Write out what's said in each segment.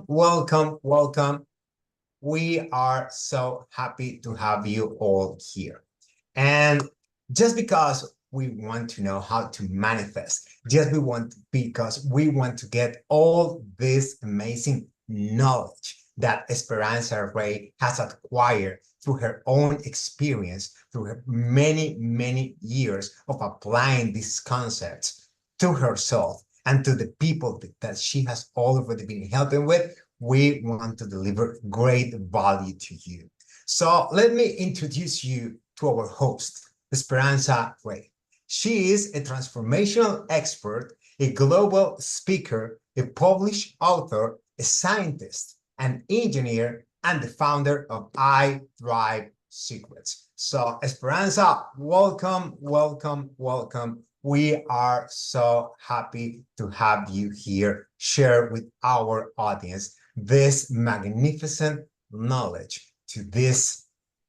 welcome, welcome. We are so happy to have you all here. And just because we want to know how to manifest, because we want to get all this amazing knowledge that Esperanza Rey has acquired through her own experience, through her many, many years of applying these concepts to herself and to the people that she has already been helping with. We want to deliver great value to you. So let me introduce you to our host, Esperanza Rey. She is a transformational expert, a global speaker, a published author, a scientist, an engineer, and the founder of iThriveSecrets. So, Esperanza, welcome, welcome, welcome. We are so happy to have you here, share with our audience this magnificent knowledge to these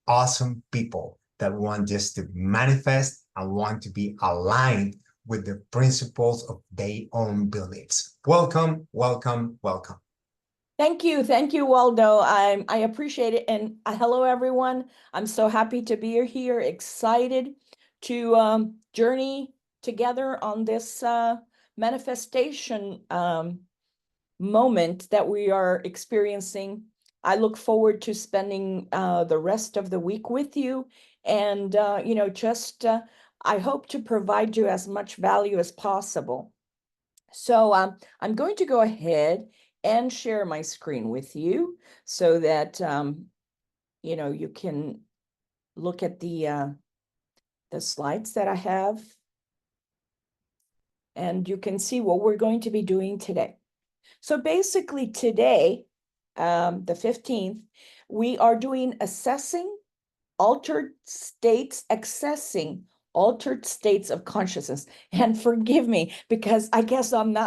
awesome people that want just to manifest and want to be aligned with the principles of their own beliefs. Welcome, welcome, welcome. Thank you, Waldo. I appreciate it. And hello, everyone. I'm so happy to be here, excited to journey together on this manifestation moment that we are experiencing. I look forward to spending the rest of the week with you. And, I hope to provide you as much value as possible. So I'm going to go ahead and share my screen with you so that, you can look at the slides that I have. And you can see what we're going to be doing today. So basically today, the 15th, we are doing accessing altered states of consciousness. And forgive me, because I guess I'm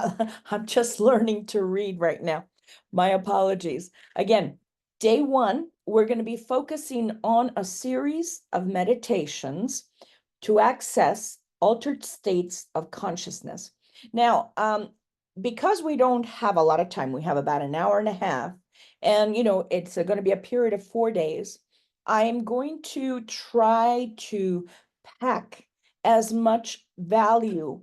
just learning to read right now. My apologies. Again, day one, we're going to be focusing on a series of meditations to access altered states of consciousness. Now, because we don't have a lot of time, we have about an hour and a half, and it's going to be a period of 4 days. I'm going to try to pack as much value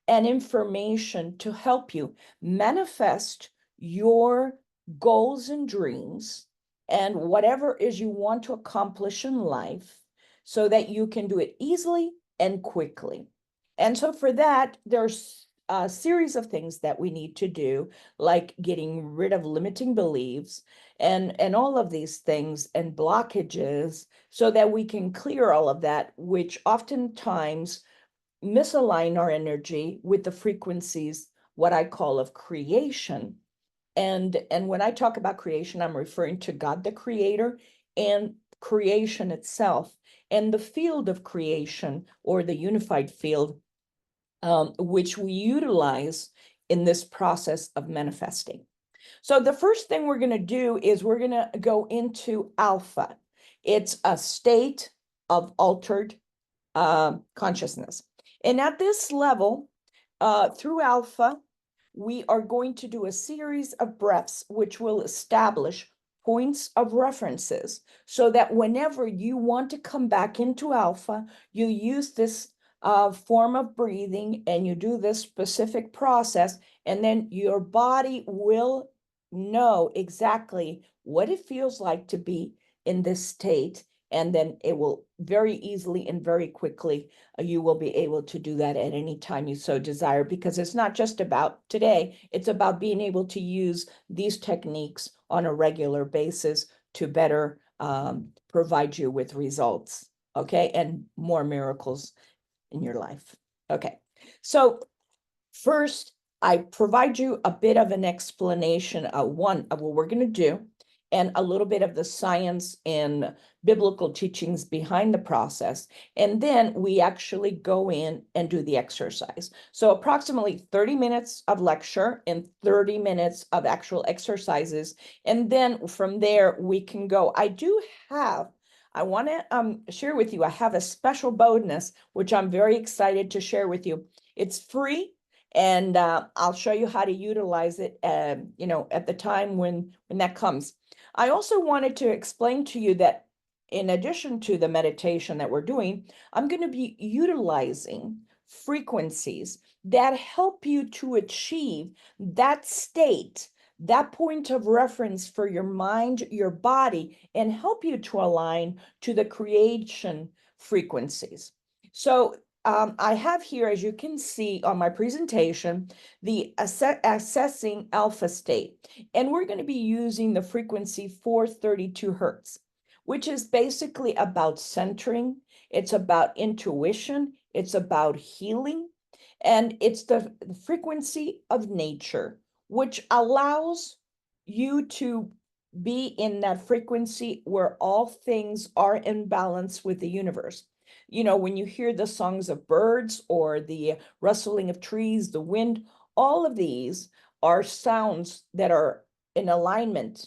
and information to help you manifest your goals and dreams and whatever is you want to accomplish in life so that you can do it easily and quickly. And so for that, there's a series of things that we need to do, like getting rid of limiting beliefs and all of these things and blockages so that we can clear all of that, which oftentimes misalign our energy with the frequencies, what I call of creation. And when I talk about creation, I'm referring to God, the creator, and creation itself, and the field of creation, or the unified field, which we utilize in this process of manifesting. So the first thing we're going to do is we're going to go into alpha. It's a state of altered consciousness. And at this level, through alpha, we are going to do a series of breaths which will establish points of references so that whenever you want to come back into alpha, you use this form of breathing and you do this specific process, and then your body will know exactly what it feels like to be in this state. And then it will very easily and very quickly, you will be able to do that at any time you so desire, because it's not just about today, it's about being able to use these techniques on a regular basis to better provide you with results, okay, and more miracles in your life. Okay, so first, I provide you a bit of an explanation of what we're going to do, and a little bit of the science and biblical teachings behind the process. And then we actually go in and do the exercise. So approximately 30 minutes of lecture and 30 minutes of actual exercises. And then from there, we can go. I want to share with you, I have a special bonus, which I'm very excited to share with you. It's free. And I'll show you how to utilize it, you know, at the time when that comes. I also wanted to explain to you that in addition to the meditation that we're doing, I'm going to be utilizing frequencies that help you to achieve that state, that point of reference for your mind, your body, and help you to align to the creation frequencies. So I have here, as you can see on my presentation, the assessing alpha state. And we're going to be using the frequency 432 hertz, which is basically about centering. It's about intuition. It's about healing. And it's the frequency of nature, which allows you to be in that frequency where all things are in balance with the universe. You know, when you hear the songs of birds or the rustling of trees, the wind, all of these are sounds that are in alignment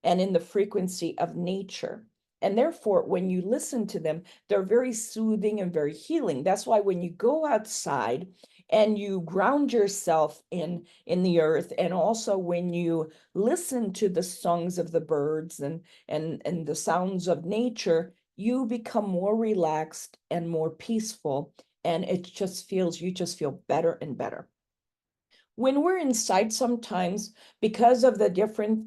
and in the frequency of nature. And therefore, when you listen to them, they're very soothing and very healing. That's why when you go outside and you ground yourself in the earth, and also when you listen to the songs of the birds and the sounds of nature, you become more relaxed and more peaceful. And it just feels, you just feel better and better. When we're inside sometimes, because of the different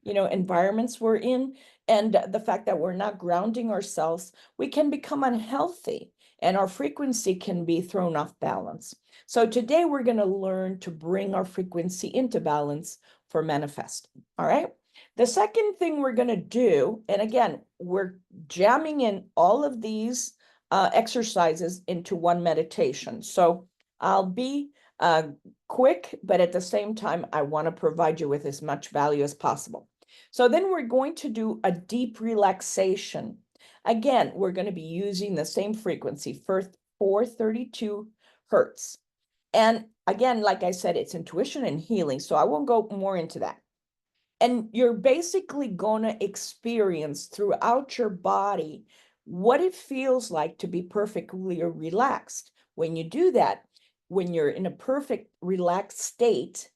you know, environments we're in, and the fact that we're not grounding ourselves, we can become unhealthy and our frequency can be thrown off balance. So today we're going to learn to bring our frequency into balance for manifesting. All right. The second thing we're going to do, and again, we're jamming in all of these exercises into one meditation. So I'll be quick, but at the same time, I want to provide you with as much value as possible. So then we're going to do a deep relaxation. Again, we're going to be using the same frequency, 432 hertz. And again, like I said, it's intuition and healing, so I won't go more into that. And you're basically going to experience throughout your body what it feels like to be perfectly relaxed. When you do that, when you're in a perfect relaxed state,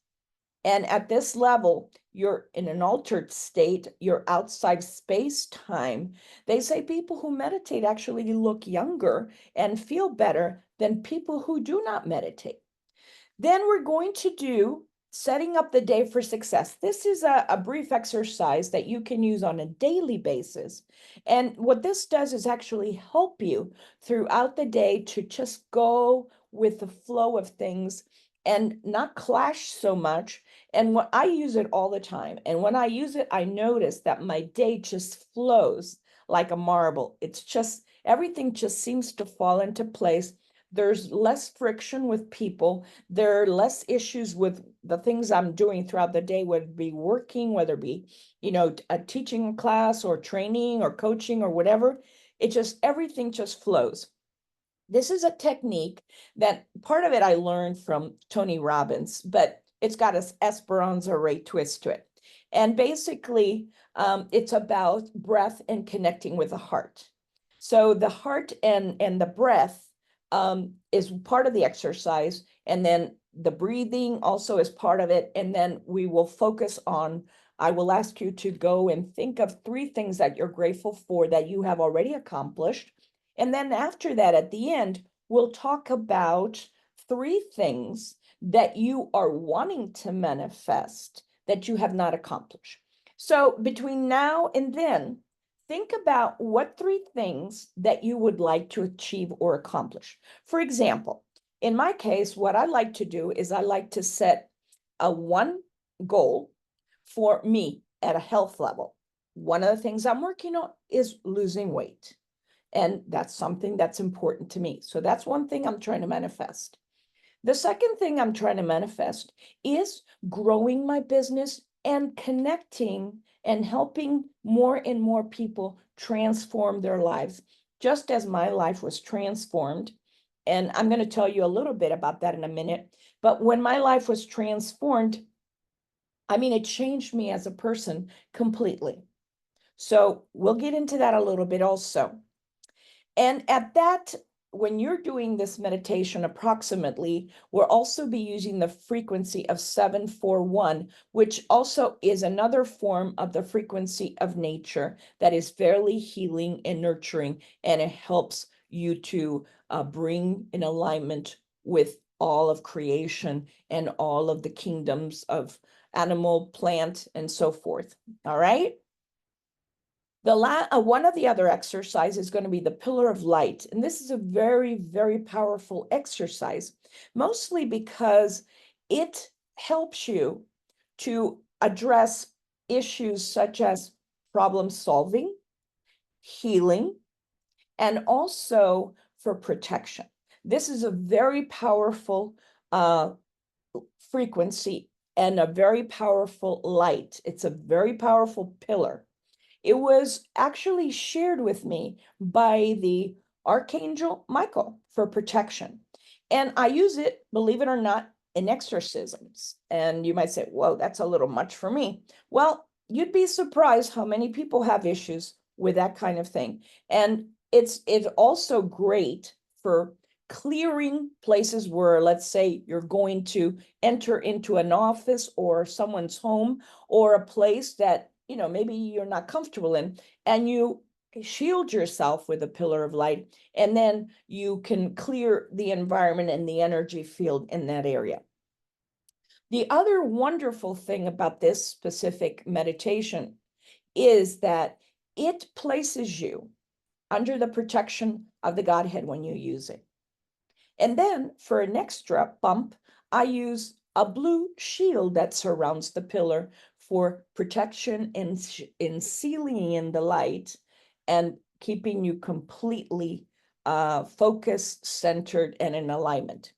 and at this level, you're in an altered state, you're outside space-time. They say people who meditate actually look younger and feel better than people who do not meditate. Then we're going to do setting up the day for success. This is a brief exercise that you can use on a daily basis. And what this does is actually help you throughout the day to just go with the flow of things and not clash so much. And what I use it all the time. And when I use it, I notice that my day just flows like a marble. It's just, everything just seems to fall into place. There's less friction with people. There are less issues with the things I'm doing throughout the day, whether it be working, whether it be, you know, a teaching class or training or coaching or whatever. It just, everything just flows. This is a technique that part of it I learned from Tony Robbins, but it's got an Esperanza Rey twist to it. And basically, it's about breath and connecting with the heart. So the heart and the breath is part of the exercise, and then the breathing also is part of it. And then we will focus on, I will ask you to go and think of 3 things that you're grateful for that you have already accomplished. And then after that, at the end, we'll talk about 3 things that you are wanting to manifest that you have not accomplished. So between now and then, think about what 3 things that you would like to achieve or accomplish. For example, in my case, what I like to do is I like to set a 1 goal for me at a health level. One of the things I'm working on is losing weight. And that's something that's important to me. So that's one thing I'm trying to manifest. The second thing I'm trying to manifest is growing my business and connecting and helping more and more people transform their lives, just as my life was transformed. And I'm going to tell you a little bit about that in a minute. But when my life was transformed, I mean, it changed me as a person completely. So we'll get into that a little bit also. And at that when you're doing this meditation approximately, we'll also be using the frequency of 741, which also is another form of the frequency of nature that is fairly healing and nurturing, and it helps you to bring in alignment with all of creation and all of the kingdoms of animal, plant, and so forth. All right? One of the other exercises is going to be the pillar of light. And this is a very, very powerful exercise, mostly because it helps you to address issues such as problem solving, healing, and also for protection. This is a very powerful frequency and a very powerful light. It's a very powerful pillar. It was actually shared with me by the Archangel Michael for protection. And I use it, believe it or not, in exorcisms. And you might say, whoa, that's a little much for me. Well, you'd be surprised how many people have issues with that kind of thing. And it's also great for clearing places where, let's say, you're going to enter into an office or someone's home or a place that maybe you're not comfortable in, and you shield yourself with a pillar of light, and then you can clear the environment and the energy field in that area. The other wonderful thing about this specific meditation is that it places you under the protection of the Godhead when you use it. And then for an extra bump, I use a blue shield that surrounds the pillar for protection and in sealing in the light and keeping you completely focused, centered, and in alignment.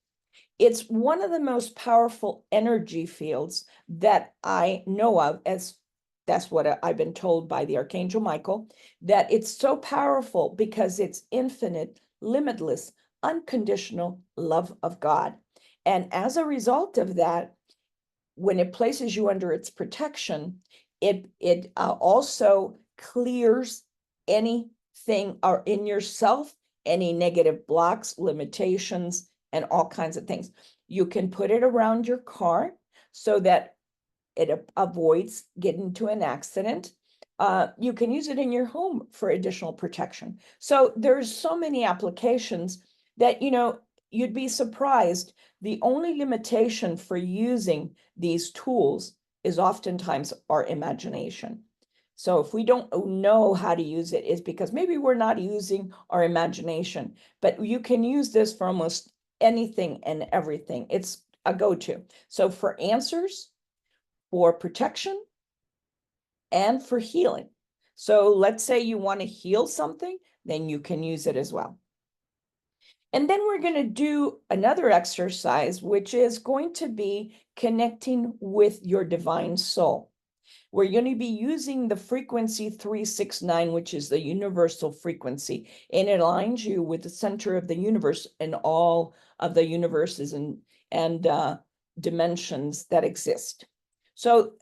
It's one of the most powerful energy fields that I know of, as that's what I've been told by the Archangel Michael, that it's so powerful because it's infinite, limitless, unconditional love of God. And as a result of that, when it places you under its protection, it also clears anything or in yourself, any negative blocks, limitations, and all kinds of things. You can put it around your car so that it avoids getting into an accident. You can use it in your home for additional protection. So there's so many applications that, you'd be surprised. The only limitation for using these tools is oftentimes our imagination. So if we don't know how to use it, is because maybe we're not using our imagination. But you can use this for almost anything and everything. It's a go-to. So for answers, for protection, and for healing. So let's say you want to heal something, then you can use it as well. And then we're going to do another exercise, which is going to be connecting with your divine soul. We're going to be using the frequency 369, which is the universal frequency, and it aligns you with the center of the universe and all of the universes and dimensions that exist. So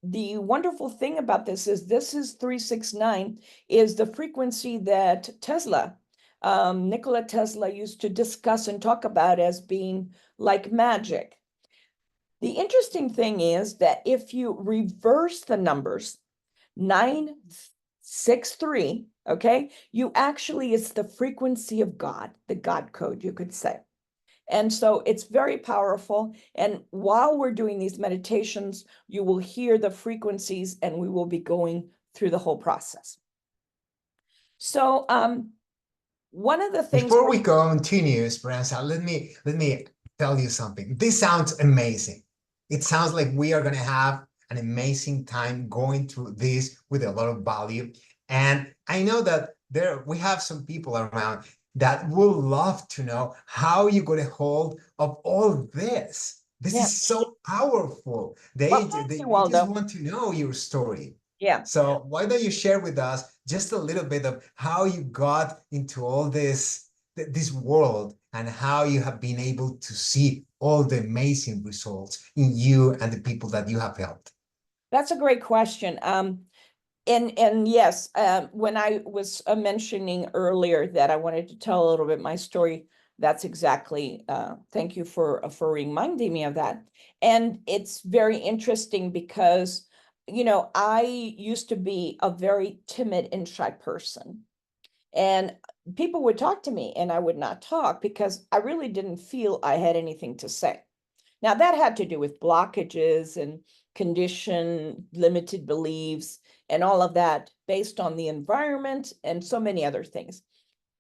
the wonderful thing about this is 369 is the frequency that Nikola Tesla used to discuss and talk about as being like magic. The interesting thing is that if you reverse the numbers, 963, okay, it's the frequency of God, the God code, you could say. And so it's very powerful. And while we're doing these meditations, you will hear the frequencies and we will be going through the whole process. So one of the things— Before we continue, Esperanza, let me tell you something. This sounds amazing. It sounds like we are going to have an amazing time going through this with a lot of value. And I know that we have some people around that will love to know how you got a hold of all this. This is so powerful. They just want to know your story. Yeah. So why don't you share with us just a little bit of how you got into all this world and how you have been able to see all the amazing results in you and the people that you have helped? That's a great question. And yes, when I was mentioning earlier that I wanted to tell a little bit my story, that's exactly, thank you for reminding me of that. And it's very interesting because, you know, I used to be a very timid and shy person. And people would talk to me and I would not talk because I really didn't feel I had anything to say. Now, that had to do with blockages and condition, limited beliefs, and all of that based on the environment and so many other things.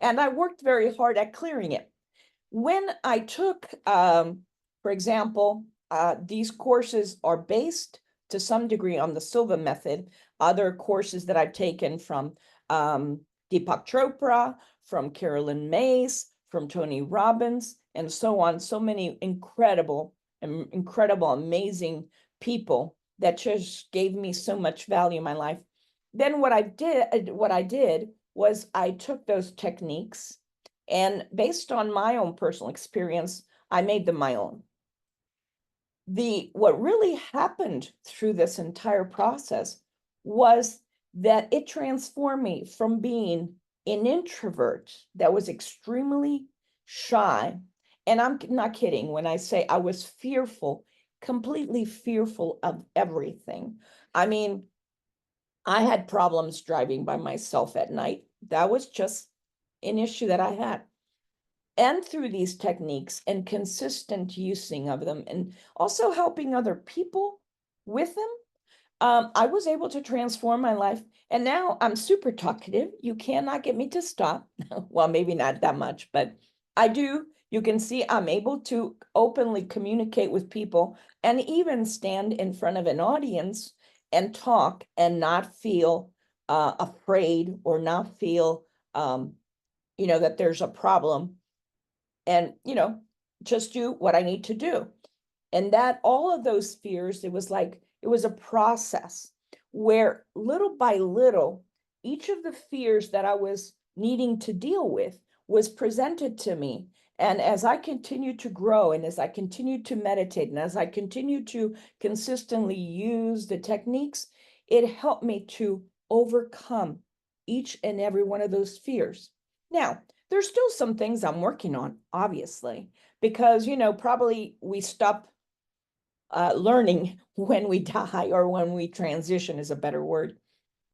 And I worked very hard at clearing it. When I took, for example, these courses are based to some degree on the Silva method. Other courses that I've taken from Deepak Chopra, from Carolyn Mays, from Tony Robbins, and so on. So many incredible, amazing people that just gave me so much value in my life. Then what I did was I took those techniques and based on my own personal experience, I made them my own. What really happened through this entire process was that it transformed me from being an introvert that was extremely shy. And I'm not kidding when I say I was fearful, completely fearful of everything. I mean, I had problems driving by myself at night. That was just an issue that I had. And through these techniques and consistent using of them, and also helping other people with them, I was able to transform my life. And now I'm super talkative. You cannot get me to stop. Well, maybe not that much, but I do. You can see I'm able to openly communicate with people and even stand in front of an audience and talk and not feel afraid or not feel, that there's a problem and, just do what I need to do. And that all of those fears, it was a process where little by little, each of the fears that I was needing to deal with was presented to me. And as I continued to grow and as I continued to meditate and as I continued to consistently use the techniques, it helped me to overcome each and every one of those fears. Now, there's still some things I'm working on, obviously, because, probably we stop learning when we die or when we transition is a better word.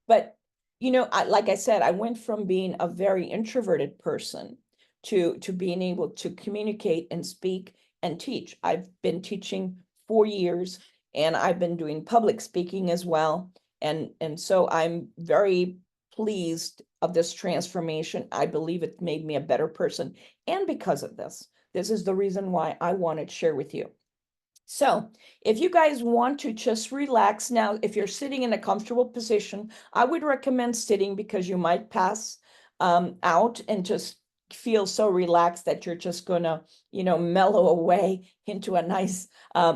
But, like I said, I went from being a very introverted person to being able to communicate and speak and teach. I've been teaching 4 years and I've been doing public speaking as well. And so I'm very pleased of this transformation. I believe it made me a better person. And because of this is the reason why I wanted to share with you. So if you guys want to just relax now, if you're sitting in a comfortable position, I would recommend sitting because you might pass out and just feel so relaxed that you're just gonna, mellow away into a nice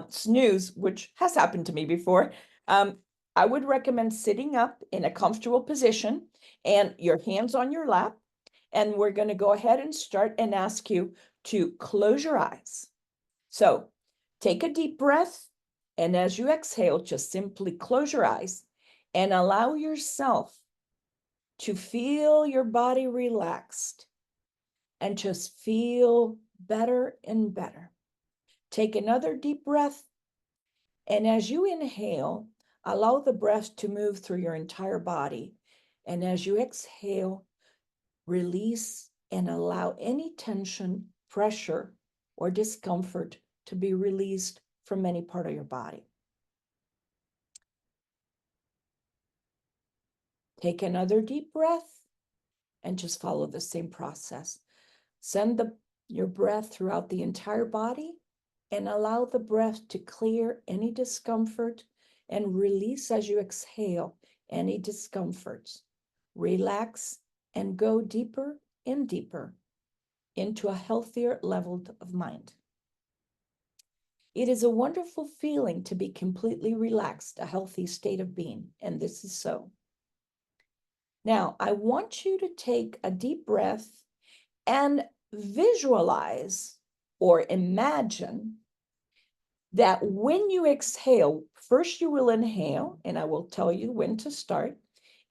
snooze, which has happened to me before. I would recommend sitting up in a comfortable position and your hands on your lap. And we're gonna go ahead and start and ask you to close your eyes. So take a deep breath, and as you exhale, just simply close your eyes and allow yourself to feel your body relaxed and just feel better and better. Take another deep breath, and as you inhale, allow the breath to move through your entire body. And as you exhale, release and allow any tension, pressure, or discomfort to be released from any part of your body. Take another deep breath and just follow the same process. Send your breath throughout the entire body and allow the breath to clear any discomfort and release as you exhale any discomforts. Relax and go deeper and deeper into a healthier level of mind. It is a wonderful feeling to be completely relaxed, a healthy state of being, and this is so. Now, I want you to take a deep breath and visualize or imagine that when you exhale, first you will inhale, and I will tell you when to start.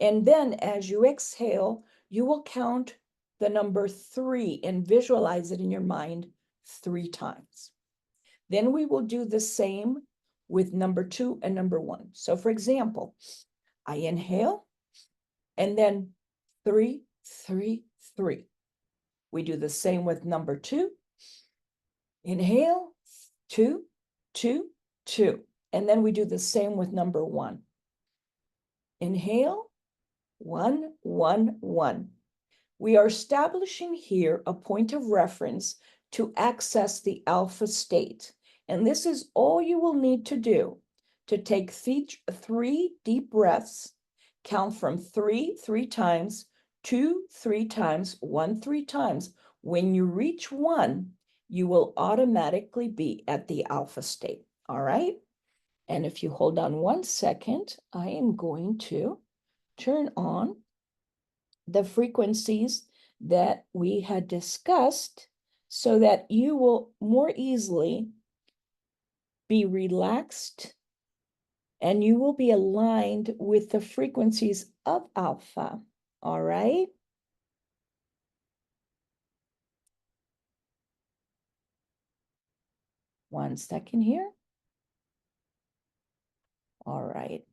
And then as you exhale, you will count the number 3 and visualize it in your mind 3 times. Then we will do the same with number 2 and number 1. So for example, I inhale and then 3, 3, 3. We do the same with number 2. Inhale, 2, 2, 2. And then we do the same with number 1. Inhale, 1, 1, 1. We are establishing here a point of reference to access the alpha state. And this is all you will need to do to take 3 deep breaths, count from 3 3 times, 2 3 times, 1 3 times. When you reach 1, you will automatically be at the alpha state. All right. And if you hold on 1 second, I am going to turn on the frequencies that we had discussed so that you will more easily be relaxed and you will be aligned with the frequencies of alpha. All right. One second here. All right.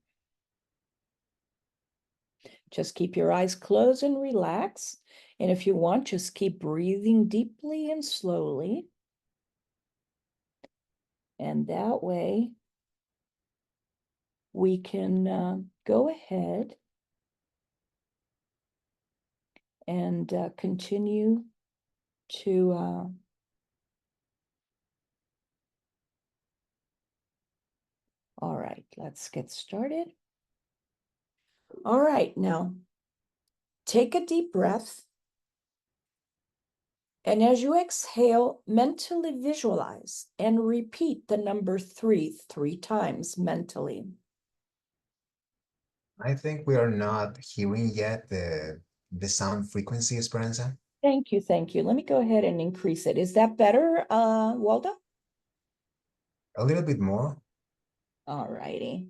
Just keep your eyes closed and relax. And if you want, just keep breathing deeply and slowly. And that way we can go ahead and continue to all right, let's get started. All right, now take a deep breath. And as you exhale, mentally visualize and repeat the number 3 3 times mentally. I think we are not hearing yet the sound frequency, Esperanza. Thank you, thank you. Let me go ahead and increase it. Is that better, Waldo? A little bit more. All righty.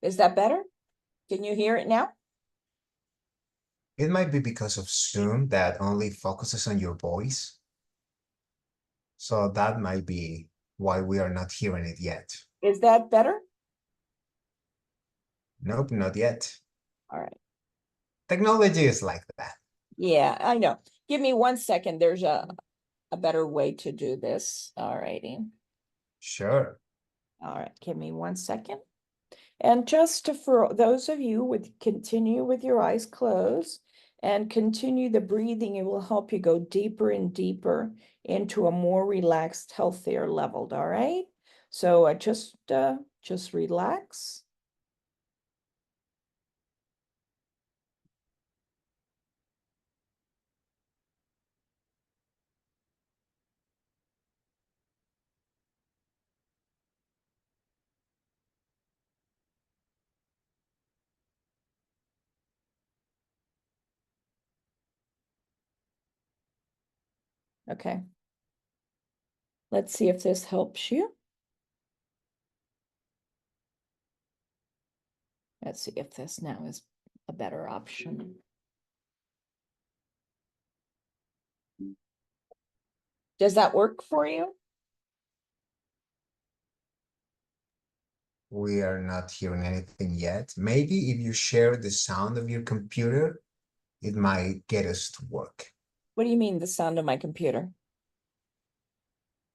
Is that better? Can you hear it now? It might be because of Zoom that only focuses on your voice. So that might be why we are not hearing it yet. Is that better? Nope, not yet. All right. Technology is like that. Yeah, I know. Give me 1 second. There's a better way to do this. All righty. Sure. All right, give me 1 second. And just for those of you with continue with your eyes closed and continue the breathing, it will help you go deeper and deeper into a more relaxed, healthier level. All right. So I just relax. Okay. Let's see if this helps you. Let's see if this now is a better option. Does that work for you? We are not hearing anything yet. Maybe if you share the sound of your computer, it might get us to work. What do you mean, the sound of my computer?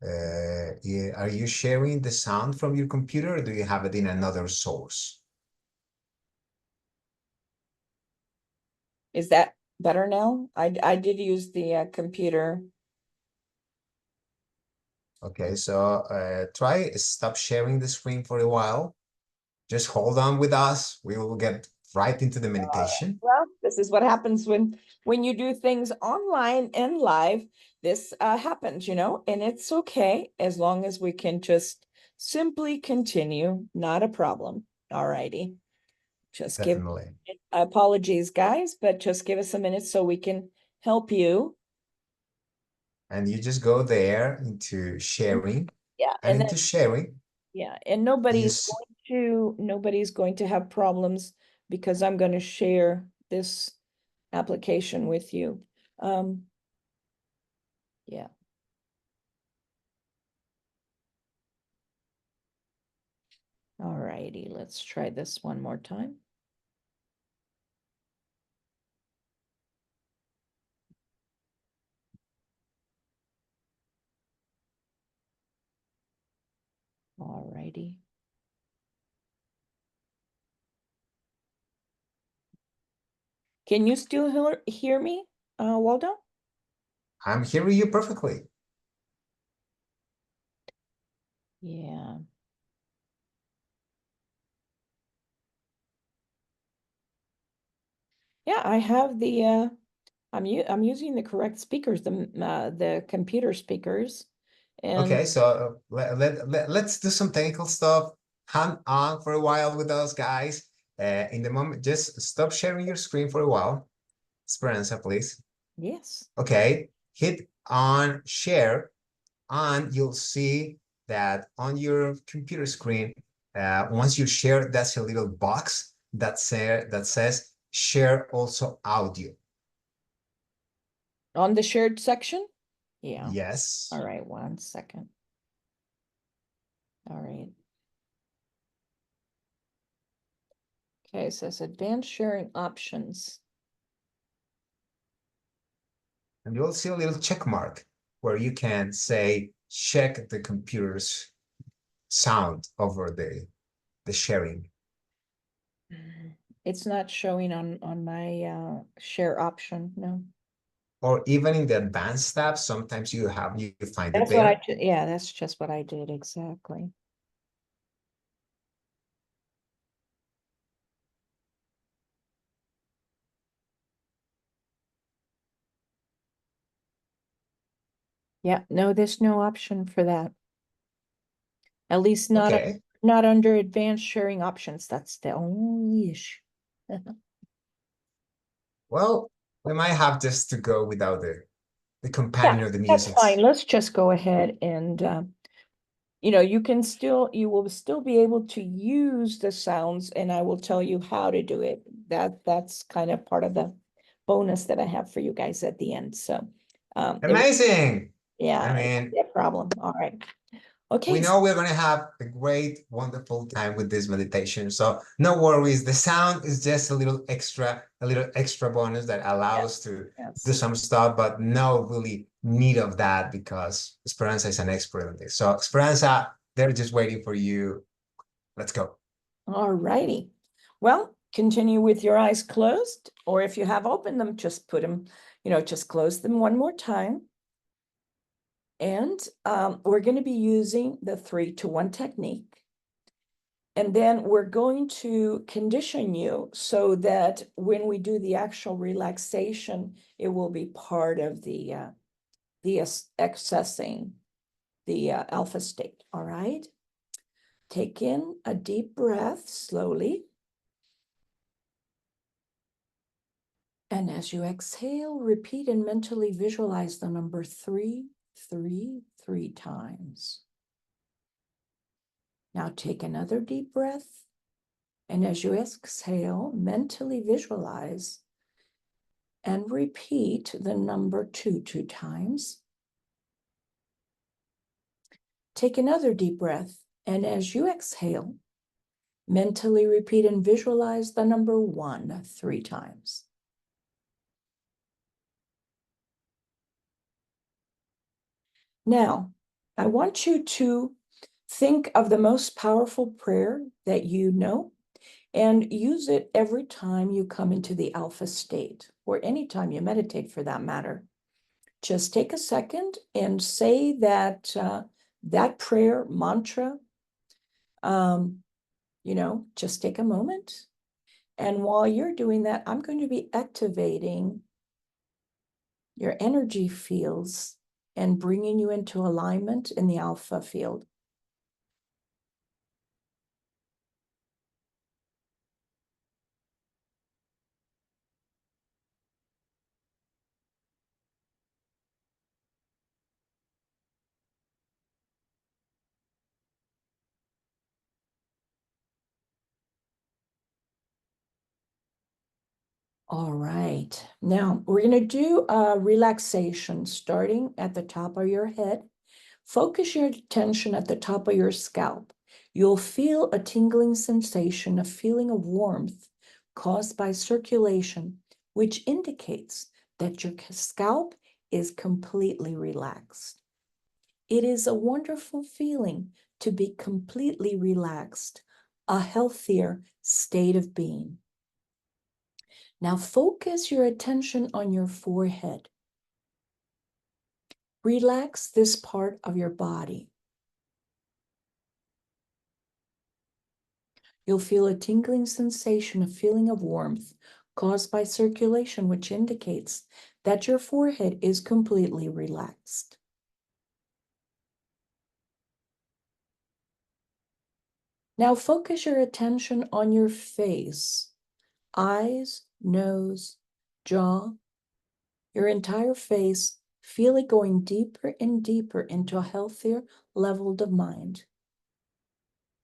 Yeah, are you sharing the sound from your computer or do you have it in another source? Is that better now? I did use the computer. Okay, so try stop sharing the screen for a while. Just hold on with us. We will get right into the meditation. Well, this is what happens when you do things online and live. This happens, and it's okay as long as we can just simply continue. Not a problem. All righty. Just Definitely. apologies, guys, but just give us a minute so we can help you. And you just go there into sharing. Yeah, And and into then sharing, yeah, and nobody's use going nobody's going to have problems because I'm going to share this application with you. Yeah. All righty, let's try this one more time. All righty. Can you still hear me, Waldo? I'm hearing you perfectly. Yeah. Yeah, I have the I'm using the correct speakers, the computer speakers. And Okay, so let's do some technical stuff. Hang on for a while with us, guys. In the moment, just stop sharing your screen for a while. Esperanza, please. yes. Okay, hit on share, and you'll see that on your computer screen, once you share, that's a little box that says share also audio. On the shared section? Yeah. Yes. All right, 1 second. All right. Okay, it says advanced sharing options. And you'll see a little check mark where you can say, check the computer's sound over the sharing. It's not showing on my share option, no. Or even in the advanced tab, sometimes you find it That's what there. yeah, that's just what I did exactly. Yeah, no, there's no option for that. At least not Okay. not under advanced sharing options. That's the only issue. Well, we might have just to go without the companion Yeah, of the that's music. fine. Let's just go ahead and you know, you will still be able to use the sounds, and I will tell you how to do it. That's kind of part of the bonus that I have for you guys at the end. So Amazing. yeah, I it won't mean, be a problem. All right. we Okay. know we're going to have a great, wonderful time with this meditation. So no worries. The sound is just a little extra bonus that allows us to do Yes. some stuff, but no really need of that because Esperanza is an expert on this. So Esperanza, they're just waiting for you. Let's go. All righty. Well, continue with your eyes closed, or if you have opened them, just put them, you know, just close them one more time. And we're going to be using the 3-to-1 technique. And then we're going to condition you so that when we do the actual relaxation, it will be part of the accessing the alpha state. All right. Take in a deep breath slowly. And as you exhale, repeat and mentally visualize the number 3, 3, 3 times. Now take another deep breath. And as you exhale, mentally visualize and repeat the number 2 times. Take another deep breath. And as you exhale, mentally repeat and visualize the number 1 3 times. Now, I want you to think of the most powerful prayer that you know and use it every time you come into the alpha state, or anytime you meditate for that matter. Just take a second and say that that prayer mantra. You know, just take a moment. And while you're doing that, I'm going to be activating your energy fields and bringing you into alignment in the alpha field. All right. Now we're going to do a relaxation starting at the top of your head. Focus your attention at the top of your scalp. You'll feel a tingling sensation, a feeling of warmth caused by circulation, which indicates that your scalp is completely relaxed. It is a wonderful feeling to be completely relaxed, a healthier state of being. Now focus your attention on your forehead. Relax this part of your body. You'll feel a tingling sensation, a feeling of warmth caused by circulation, which indicates that your forehead is completely relaxed. Now focus your attention on your face, eyes, nose, jaw, your entire face. Feel it going deeper and deeper into a healthier level of mind.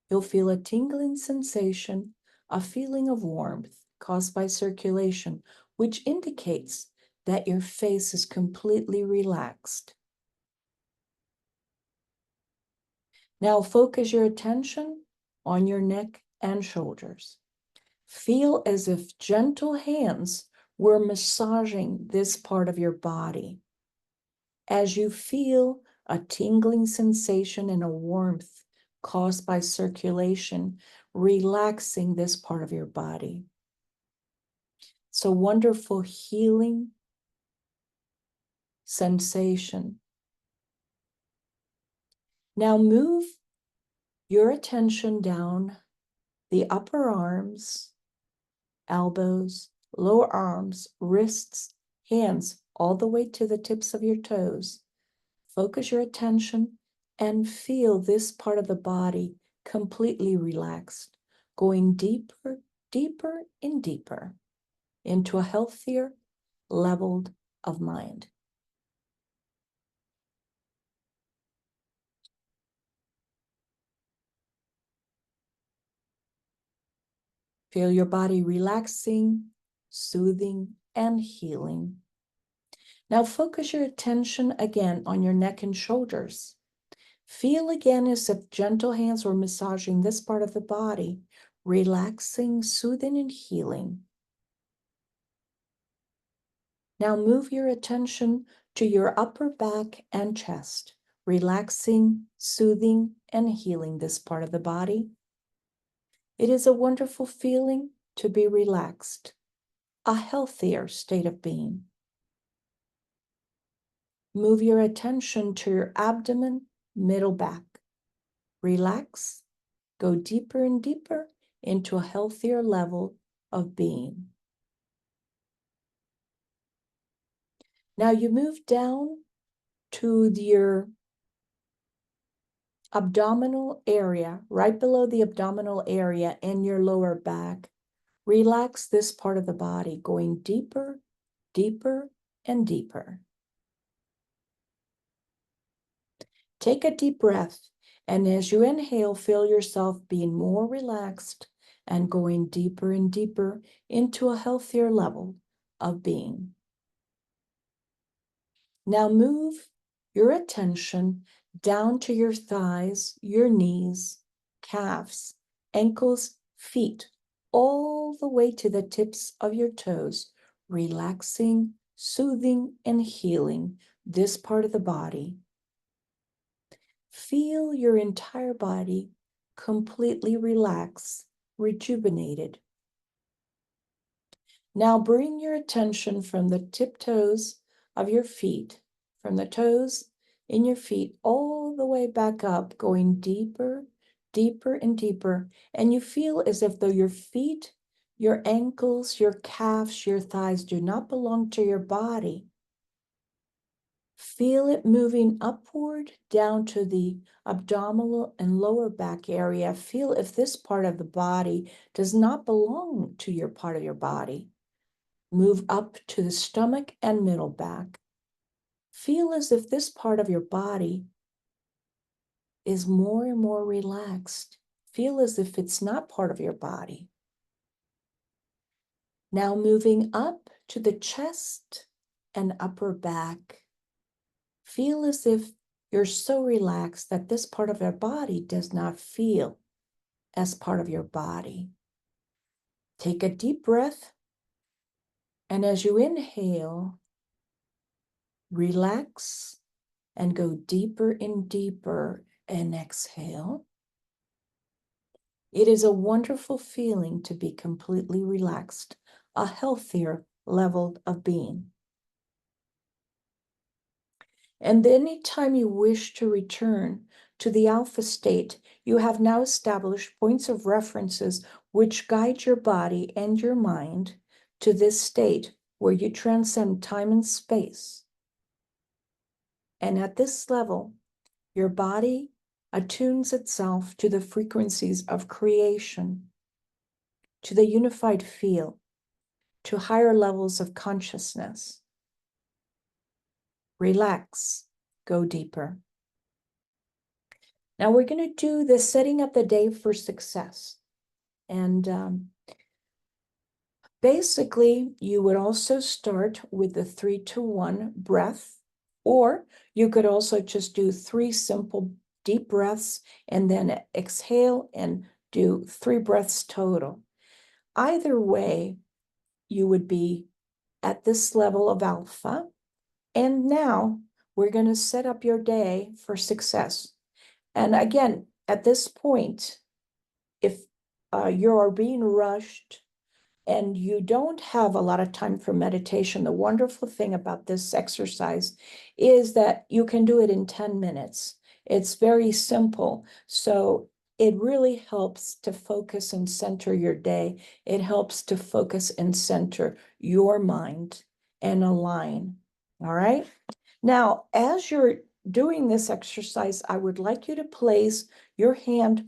You'll feel a tingling sensation, a feeling of warmth caused by circulation, which indicates that your face is completely relaxed. Now focus your attention on your neck and shoulders. Feel as if gentle hands were massaging this part of your body. As you feel a tingling sensation and a warmth caused by circulation, relaxing this part of your body. It's a wonderful healing sensation. Now move your attention down the upper arms, elbows, lower arms, wrists, hands, all the way to the tips of your toes. Focus your attention and feel this part of the body completely relaxed, going deeper, deeper, and deeper into a healthier level of mind. Feel your body relaxing, soothing, and healing. Now focus your attention again on your neck and shoulders. Feel again as if gentle hands were massaging this part of the body, relaxing, soothing, and healing. Now move your attention to your upper back and chest, relaxing, soothing, and healing this part of the body. It is a wonderful feeling to be relaxed, a healthier state of being. Move your attention to your abdomen, middle back. Relax, go deeper and deeper into a healthier level of being. Now you move down to your abdominal area, right below the abdominal area and your lower back. Relax this part of the body, going deeper, deeper, and deeper. Take a deep breath, and as you inhale, feel yourself being more relaxed and going deeper and deeper into a healthier level of being. Now move your attention down to your thighs, your knees, calves, ankles, feet, all the way to the tips of your toes, relaxing, soothing, and healing this part of the body. Feel your entire body completely relaxed, rejuvenated. Now bring your attention from the tiptoes of your feet, from the toes in your feet, all the way back up, going deeper, deeper, and deeper. And you feel as if though your feet, your ankles, your calves, your thighs do not belong to your body. Feel it moving upward down to the abdominal and lower back area. Feel if this part of the body does not belong to your part of your body. Move up to the stomach and middle back. Feel as if this part of your body is more and more relaxed. Feel as if it's not part of your body. Now moving up to the chest and upper back. Feel as if you're so relaxed that this part of your body does not feel as part of your body. Take a deep breath, and as you inhale, relax and go deeper and deeper, and exhale. It is a wonderful feeling to be completely relaxed, a healthier level of being. And anytime you wish to return to the alpha state, you have now established points of references which guide your body and your mind to this state where you transcend time and space. And at this level, your body attunes itself to the frequencies of creation, to the unified field, to higher levels of consciousness. Relax, go deeper. Now we're going to do the setting up the day for success. And basically, you would also start with the 3-2-1 breath, or you could also just do 3 simple deep breaths and then exhale and do 3 breaths total. Either way, you would be at this level of alpha. And now we're going to set up your day for success. And again, at this point, if you are being rushed and you don't have a lot of time for meditation, the wonderful thing about this exercise is that you can do it in 10 minutes. It's very simple. So it really helps to focus and center your day. It helps to focus and center your mind and align. All right. Now, as you're doing this exercise, I would like you to place your hand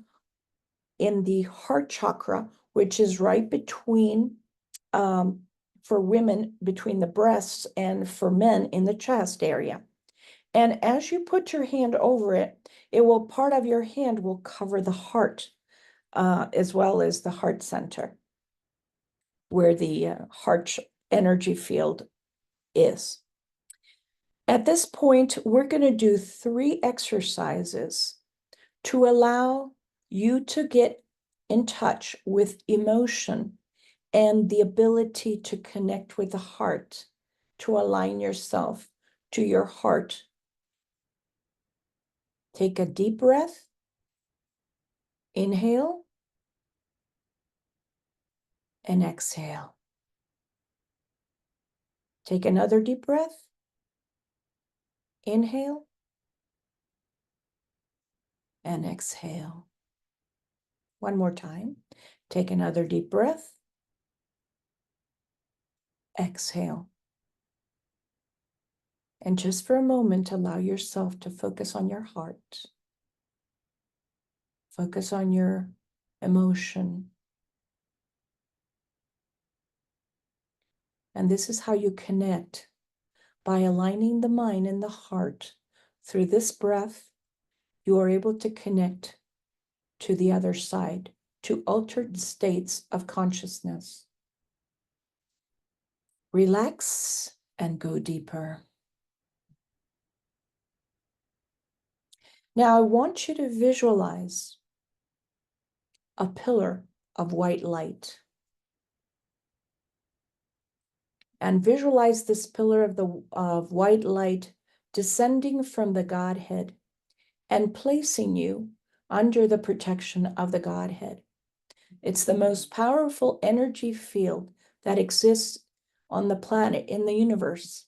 in the heart chakra, which is right between, for women, between the breasts, and for men in the chest area. And as you put your hand over it, part of your hand will cover the heart, as well as the heart center, where the heart energy field is. At this point, we're going to do 3 exercises to allow you to get in touch with emotion and the ability to connect with the heart, to align yourself to your heart. Take a deep breath. Inhale and exhale. Take another deep breath. Inhale and exhale. One more time. Take another deep breath. Exhale. And just for a moment, allow yourself to focus on your heart. Focus on your emotion. And this is how you connect, by aligning the mind and the heart. Through this breath, you are able to connect to the other side, to altered states of consciousness. Relax and go deeper. Now I want you to visualize a pillar of white light. And visualize this pillar of white light descending from the Godhead and placing you under the protection of the Godhead. It's the most powerful energy field that exists on the planet, in the universe.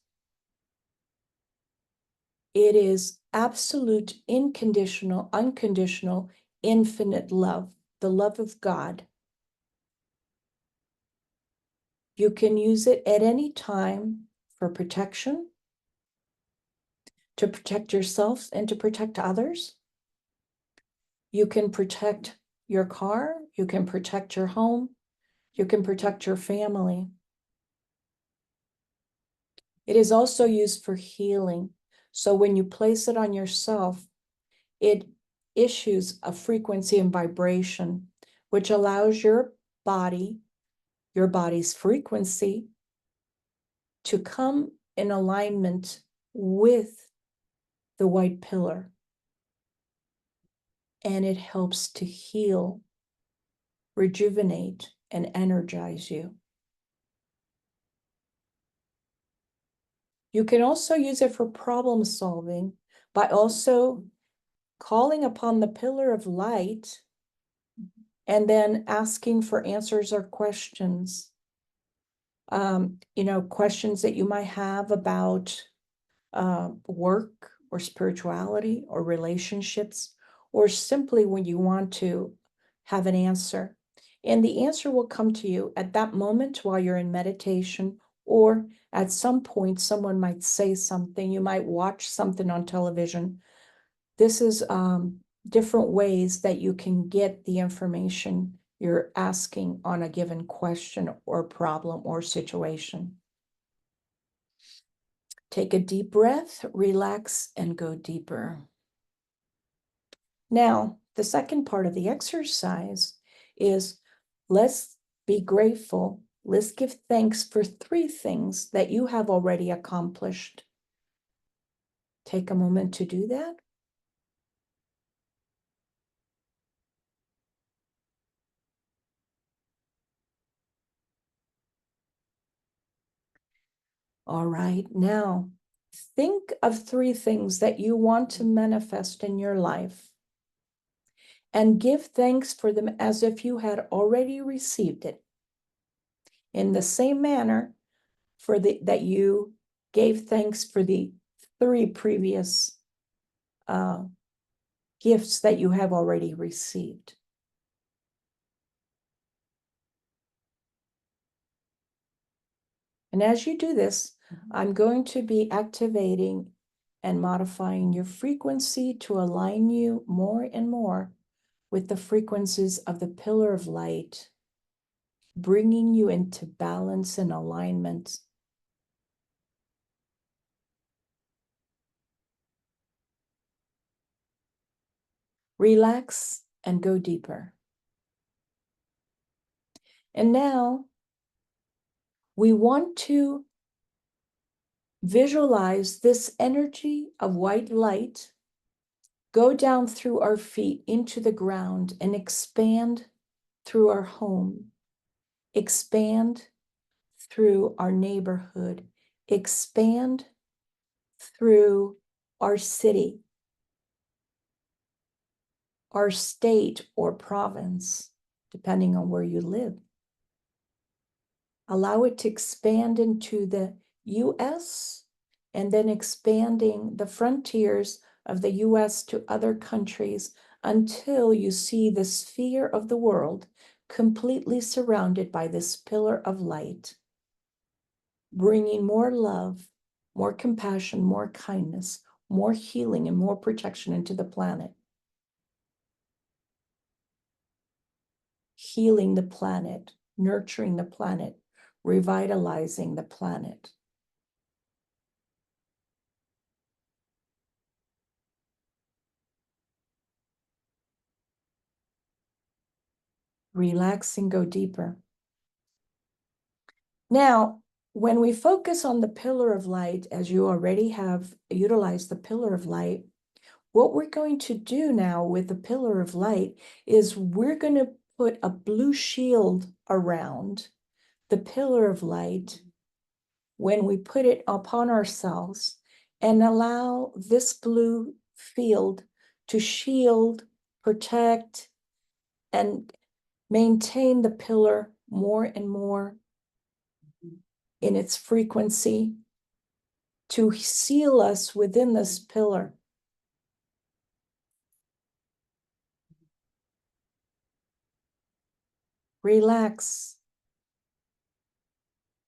It is absolute, unconditional, infinite love, the love of God. You can use it at any time for protection, to protect yourself and to protect others. You can protect your car, you can protect your home, you can protect your family. It is also used for healing. So when you place it on yourself, it issues a frequency and vibration, which allows your body, your body's frequency to come in alignment with the white pillar. And it helps to heal, rejuvenate, and energize you. You can also use it for problem solving by also calling upon the pillar of light and then asking for answers or questions. Questions that you might have about work or spirituality or relationships, or simply when you want to have an answer. And the answer will come to you at that moment while you're in meditation, or at some point, someone might say something, you might watch something on television. This is different ways that you can get the information you're asking on a given question or problem or situation. Take a deep breath, relax, and go deeper. Now, the second part of the exercise is let's be grateful. Let's give thanks for 3 things that you have already accomplished. Take a moment to do that. All right, now think of 3 things that you want to manifest in your life and give thanks for them as if you had already received it. In the same manner that you gave thanks for the 3 previous gifts that you have already received. And as you do this, I'm going to be activating and modifying your frequency to align you more and more with the frequencies of the pillar of light, bringing you into balance and alignment. Relax and go deeper. And now we want to visualize this energy of white light go down through our feet into the ground and expand through our home, expand through our neighborhood, expand through our city, our state or province, depending on where you live. Allow it to expand into the US and then expanding the frontiers of the US to other countries until you see the sphere of the world completely surrounded by this pillar of light, bringing more love, more compassion, more kindness, more healing, and more protection into the planet. Healing the planet, nurturing the planet, revitalizing the planet. Relax and go deeper. Now, when we focus on the pillar of light, as you already have utilized the pillar of light, what we're going to do now with the pillar of light is we're going to put a blue shield around the pillar of light when we put it upon ourselves and allow this blue field to shield, protect, and maintain the pillar more and more in its frequency to seal us within this pillar. Relax.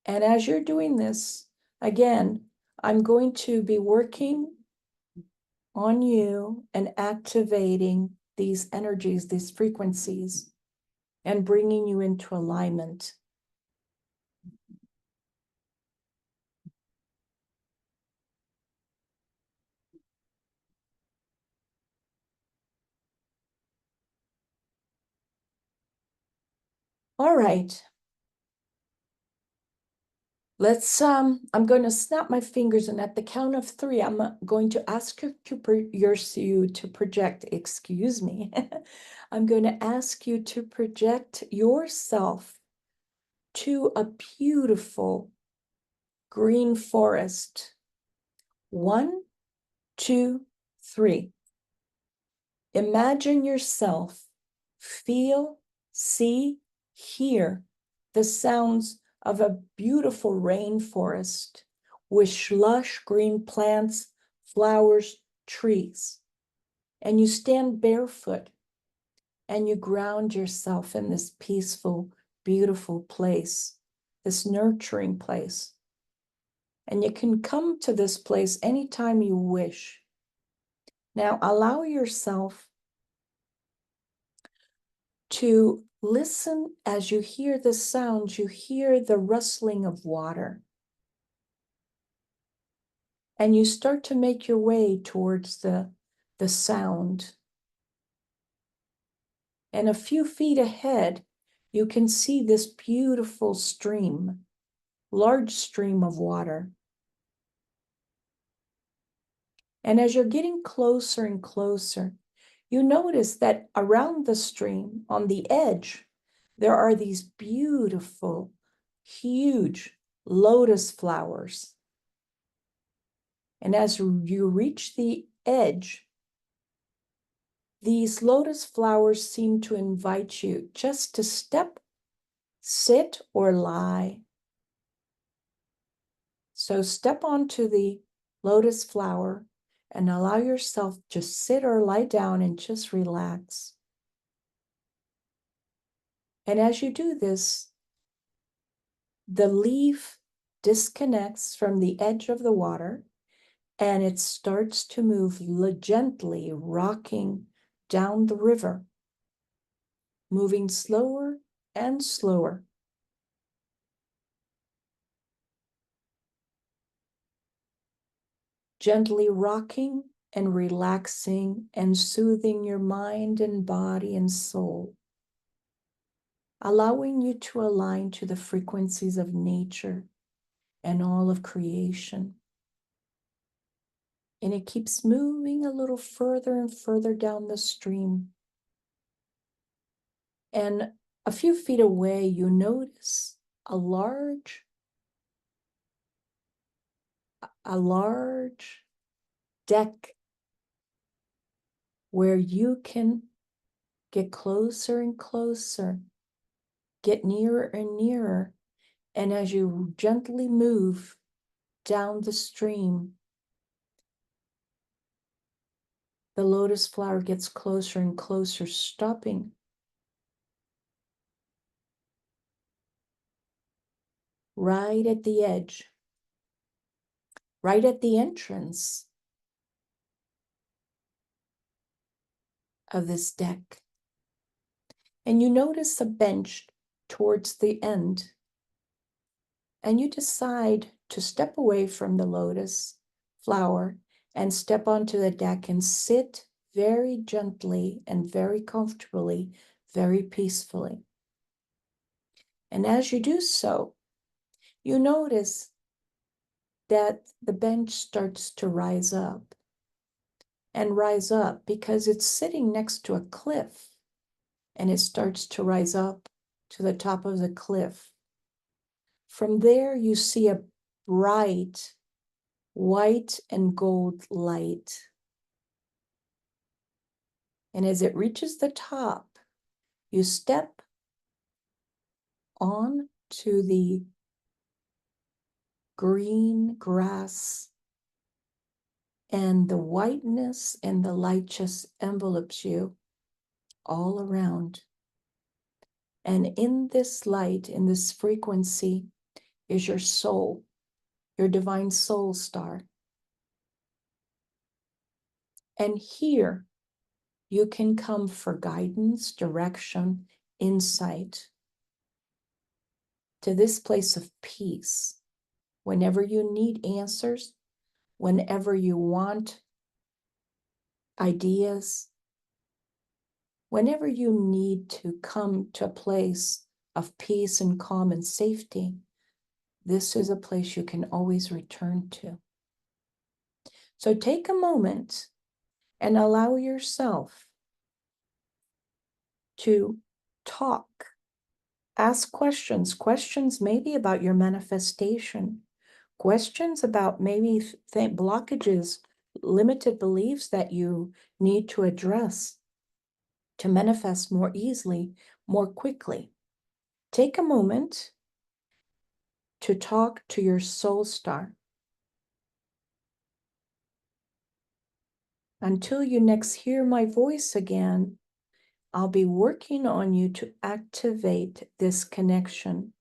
And as you're doing this, again, I'm going to be working on you and activating these energies, these frequencies, and bringing you into alignment. All right. I'm going to snap my fingers, and at the count of 3, I'm going to ask you to project, excuse me. I'm going to ask you to project yourself to a beautiful green forest. 1, 2, 3. Imagine yourself, feel, see, hear the sounds of a beautiful rainforest with lush green plants, flowers, trees. And you stand barefoot and you ground yourself in this peaceful, beautiful place, this nurturing place. And you can come to this place anytime you wish. Now, allow yourself to listen as you hear the sounds. You hear the rustling of water. And you start to make your way towards the sound. And a few feet ahead, you can see this beautiful stream, large stream of water. And as you're getting closer and closer, you notice that around the stream, on the edge, there are these beautiful, huge lotus flowers. And as you reach the edge, these lotus flowers seem to invite you just to step, sit, or lie. So step onto the lotus flower and allow yourself to sit or lie down and just relax. And as you do this, the leaf disconnects from the edge of the water and it starts to move gently, rocking down the river, moving slower and slower. Gently rocking and relaxing and soothing your mind and body and soul, allowing you to align to the frequencies of nature and all of creation. And it keeps moving a little further and further down the stream. And a few feet away, you notice a large deck where you can get closer and closer, get nearer and nearer. And as you gently move down the stream, the lotus flower gets closer and closer, stopping right at the edge, right at the entrance of this deck. And you notice a bench towards the end, and you decide to step away from the lotus flower and step onto the deck and sit very gently and very comfortably, very peacefully. And as you do so, you notice that the bench starts to rise up and rise up because it's sitting next to a cliff, and it starts to rise up to the top of the cliff. From there, you see a bright white and gold light. And as it reaches the top, you step on to the green grass, and the whiteness and the light just envelopes you all around. And in this light, in this frequency, is your soul, your divine soul star. And here you can come for guidance, direction, insight to this place of peace. Whenever you need answers, whenever you want ideas, whenever you need to come to a place of peace and calm and safety, this is a place you can always return to. So take a moment and allow yourself to talk, ask questions maybe about your manifestation, questions about maybe blockages, limited beliefs that you need to address to manifest more easily, more quickly. Take a moment to talk to your soul star. Until you next hear my voice again, I'll be working on you to activate this connection,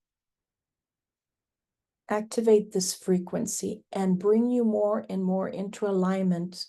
activate this frequency, and bring you more and more into alignment.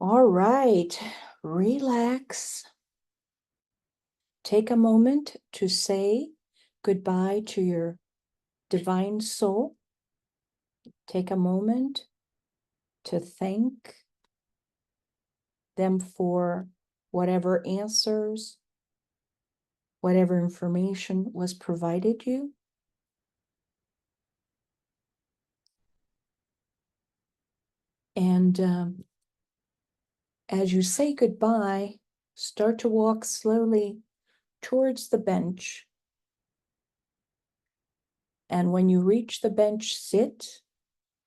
All right, relax. Take a moment to say goodbye to your divine soul. Take a moment to thank them for whatever answers whatever information was provided you. And as you say goodbye, start to walk slowly towards the bench. And when you reach the bench, sit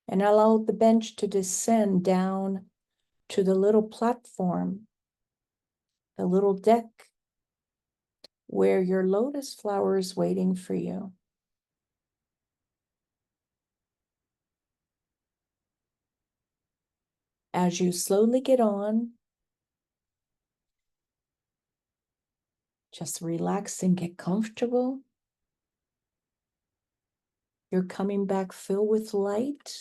and allow the bench to descend down to the little platform, the little deck where your lotus flower is waiting for you. As you slowly get on, just relax and get comfortable. You're coming back filled with light.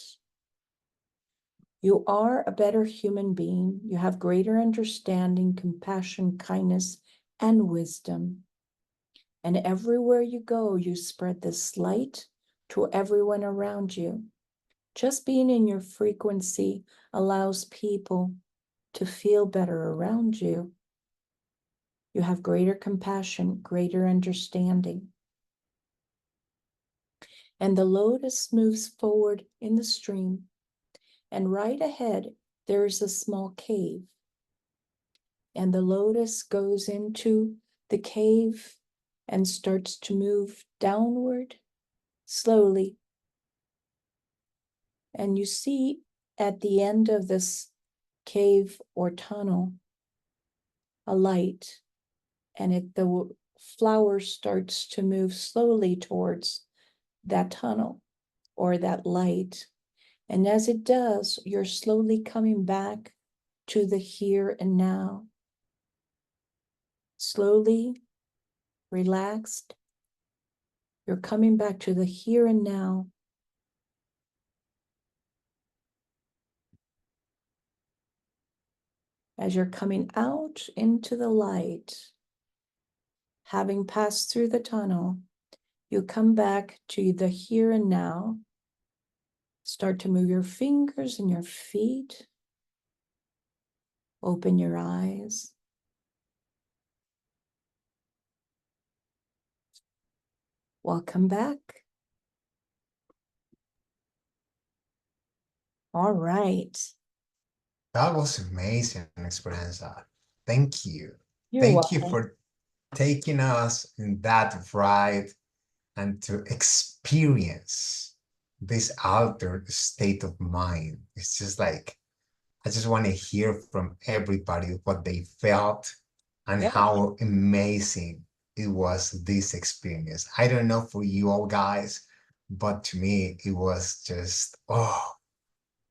You are a better human being. You have greater understanding, compassion, kindness, and wisdom. And everywhere you go, you spread this light to everyone around you. Just being in your frequency allows people to feel better around you. You have greater compassion, greater understanding. And the lotus moves forward in the stream. And right ahead, there is a small cave. And the lotus goes into the cave and starts to move downward slowly. And you see at the end of this cave or tunnel a light, and the flower starts to move slowly towards that tunnel or that light. And as it does, you're slowly coming back to the here and now. Slowly, relaxed, you're coming back to the here and now. As you're coming out into the light, having passed through the tunnel, you come back to the here and now. Start to move your fingers and your feet. Open your eyes. Welcome back. All right. That was amazing, Esperanza. Thank you. You're Thank you welcome. for taking us in that ride and to experience this altered state of mind. It's just like, I just want to hear from everybody what they felt and Yeah. how amazing it was, this experience. I don't know for you all guys, but to me, it was just,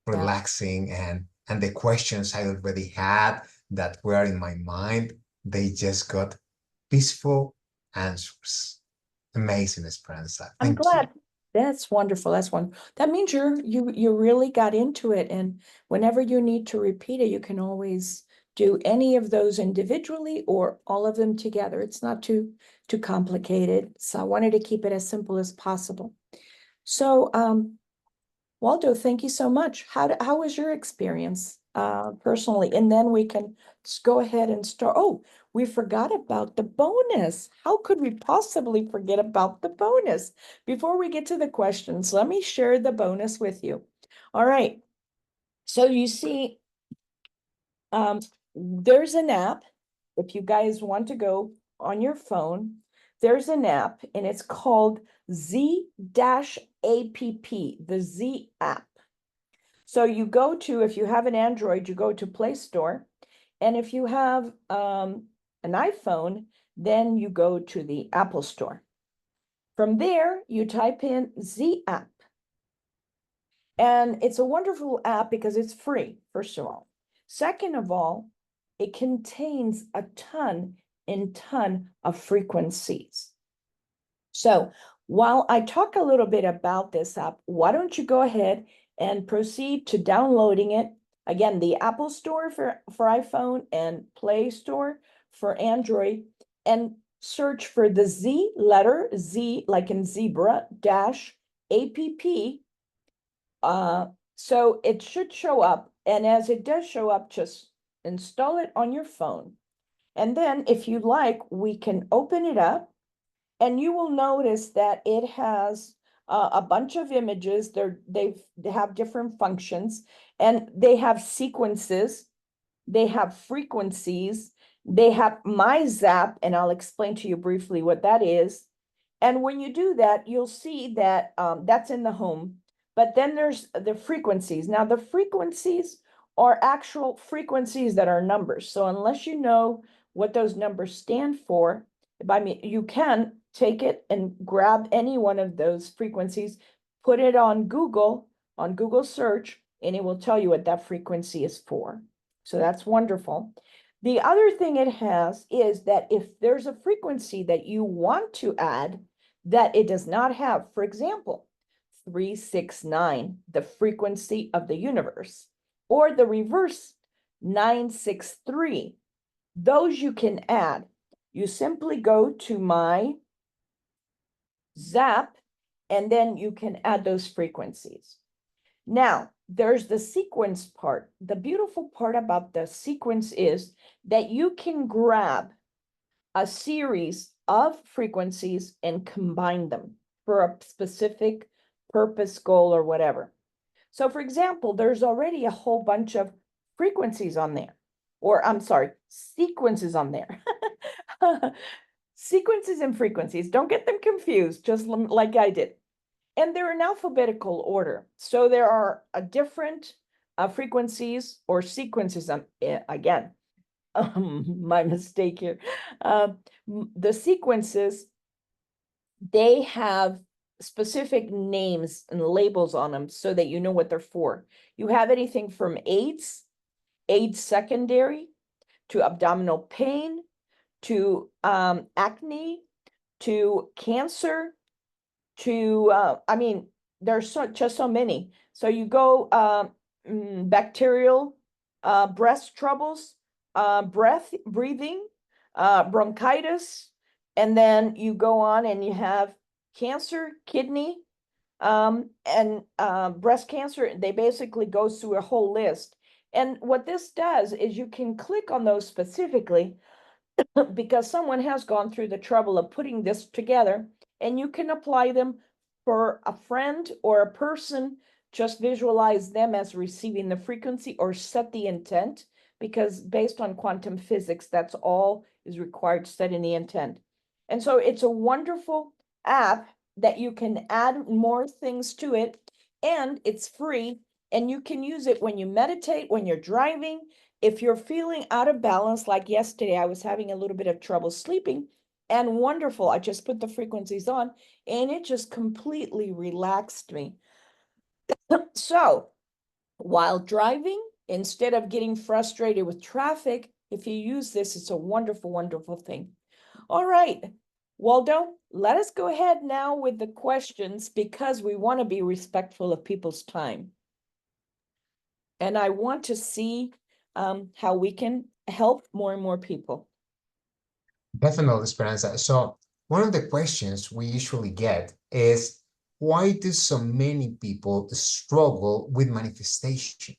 relaxing, and the questions I already had that were in my mind, they just got peaceful answers. Amazing, Esperanza. I'm Thank you. glad. That's wonderful. That's one. That means you really got into it. And whenever you need to repeat it, you can always do any of those individually or all of them together. It's not too complicated. So I wanted to keep it as simple as possible. So Waldo, thank you so much. How was your experience personally? And then we can just go ahead and start. Oh, we forgot about the bonus. How could we possibly forget about the bonus? Before we get to the questions, let me share the bonus with you. All right. So you see, there's an app. If you guys want to go on your phone, there's an app and it's called Z-App, the Z app. So you go to, if you have an Android, you go to Play Store. And if you have an iPhone, then you go to the Apple Store. From there, you type in Z app. And it's a wonderful app because it's free, first of all. Second of all, it contains a ton of frequencies. So while I talk a little bit about this app, why don't you go ahead and proceed to downloading it. Again, the Apple Store for iPhone and Play Store for Android, and search for the Z letter, Z like in zebra, dash app. So it should show up. And as it does show up, just install it on your phone. And then if you like, we can open it up And you will notice that it has a bunch of images. They have different functions, and they have sequences, they have frequencies, they have my zap, and I'll explain to you briefly what that is. And when you do that, you'll see that that's in the home. But then there's the frequencies. Now, the frequencies are actual frequencies that are numbers. So unless you know what those numbers stand for, I mean, you can take it and grab any one of those frequencies, put it on Google search, and it will tell you what that frequency is for. So that's wonderful. The other thing it has is that if there's a frequency that you want to add that it does not have, for example, 369, the frequency of the universe, or the reverse 963, those you can add. You simply go to my zap, and then you can add those frequencies. Now, there's the sequence part. The beautiful part about the sequence is that you can grab a series of frequencies and combine them for a specific purpose, goal, or whatever. So for example, there's already a whole bunch of frequencies on there, or I'm sorry, sequences on there. Sequences and frequencies, don't get them confused, just like I did. And they're in alphabetical order. So there are different frequencies or sequences, again, my mistake here. The sequences, they have specific names and labels on them so that you know what they're for. You have anything from AIDS secondary, to abdominal pain, to acne, to cancer, to I mean, there's just so many. So you go bacterial, breast troubles, breathing, bronchitis, and then you go on and you have cancer, kidney, and breast cancer. They basically go through a whole list. And what this does is you can click on those specifically because someone has gone through the trouble of putting this together, and you can apply them for a friend or a person. Just visualize them as receiving the frequency or set the intent, because based on quantum physics, that's all is required, setting the intent. And so it's a wonderful app that you can add more things to it, and it's free, and you can use it when you meditate, when you're driving. If you're feeling out of balance, like yesterday, I was having a little bit of trouble sleeping, and wonderful, I just put the frequencies on and it just completely relaxed me. So while driving, instead of getting frustrated with traffic, if you use this, it's a wonderful, wonderful thing. All right, Waldo, let us go ahead now with the questions, because we want to be respectful of people's time. And I want to see how we can help more and more people. Definitely, Esperanza. So one of the questions we usually get is, why do so many people struggle with manifestation?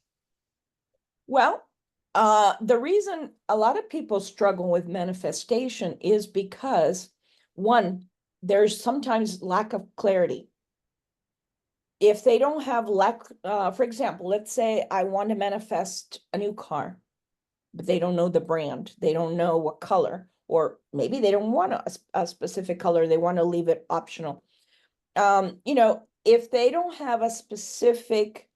Well, the reason a lot of people struggle with manifestation is because, one, there's sometimes lack of clarity. If they don't have for example, let's say I want to manifest a new car, but they don't know the brand, they don't know what color, or maybe they don't want a specific color, they want to leave it optional. If they don't have a specific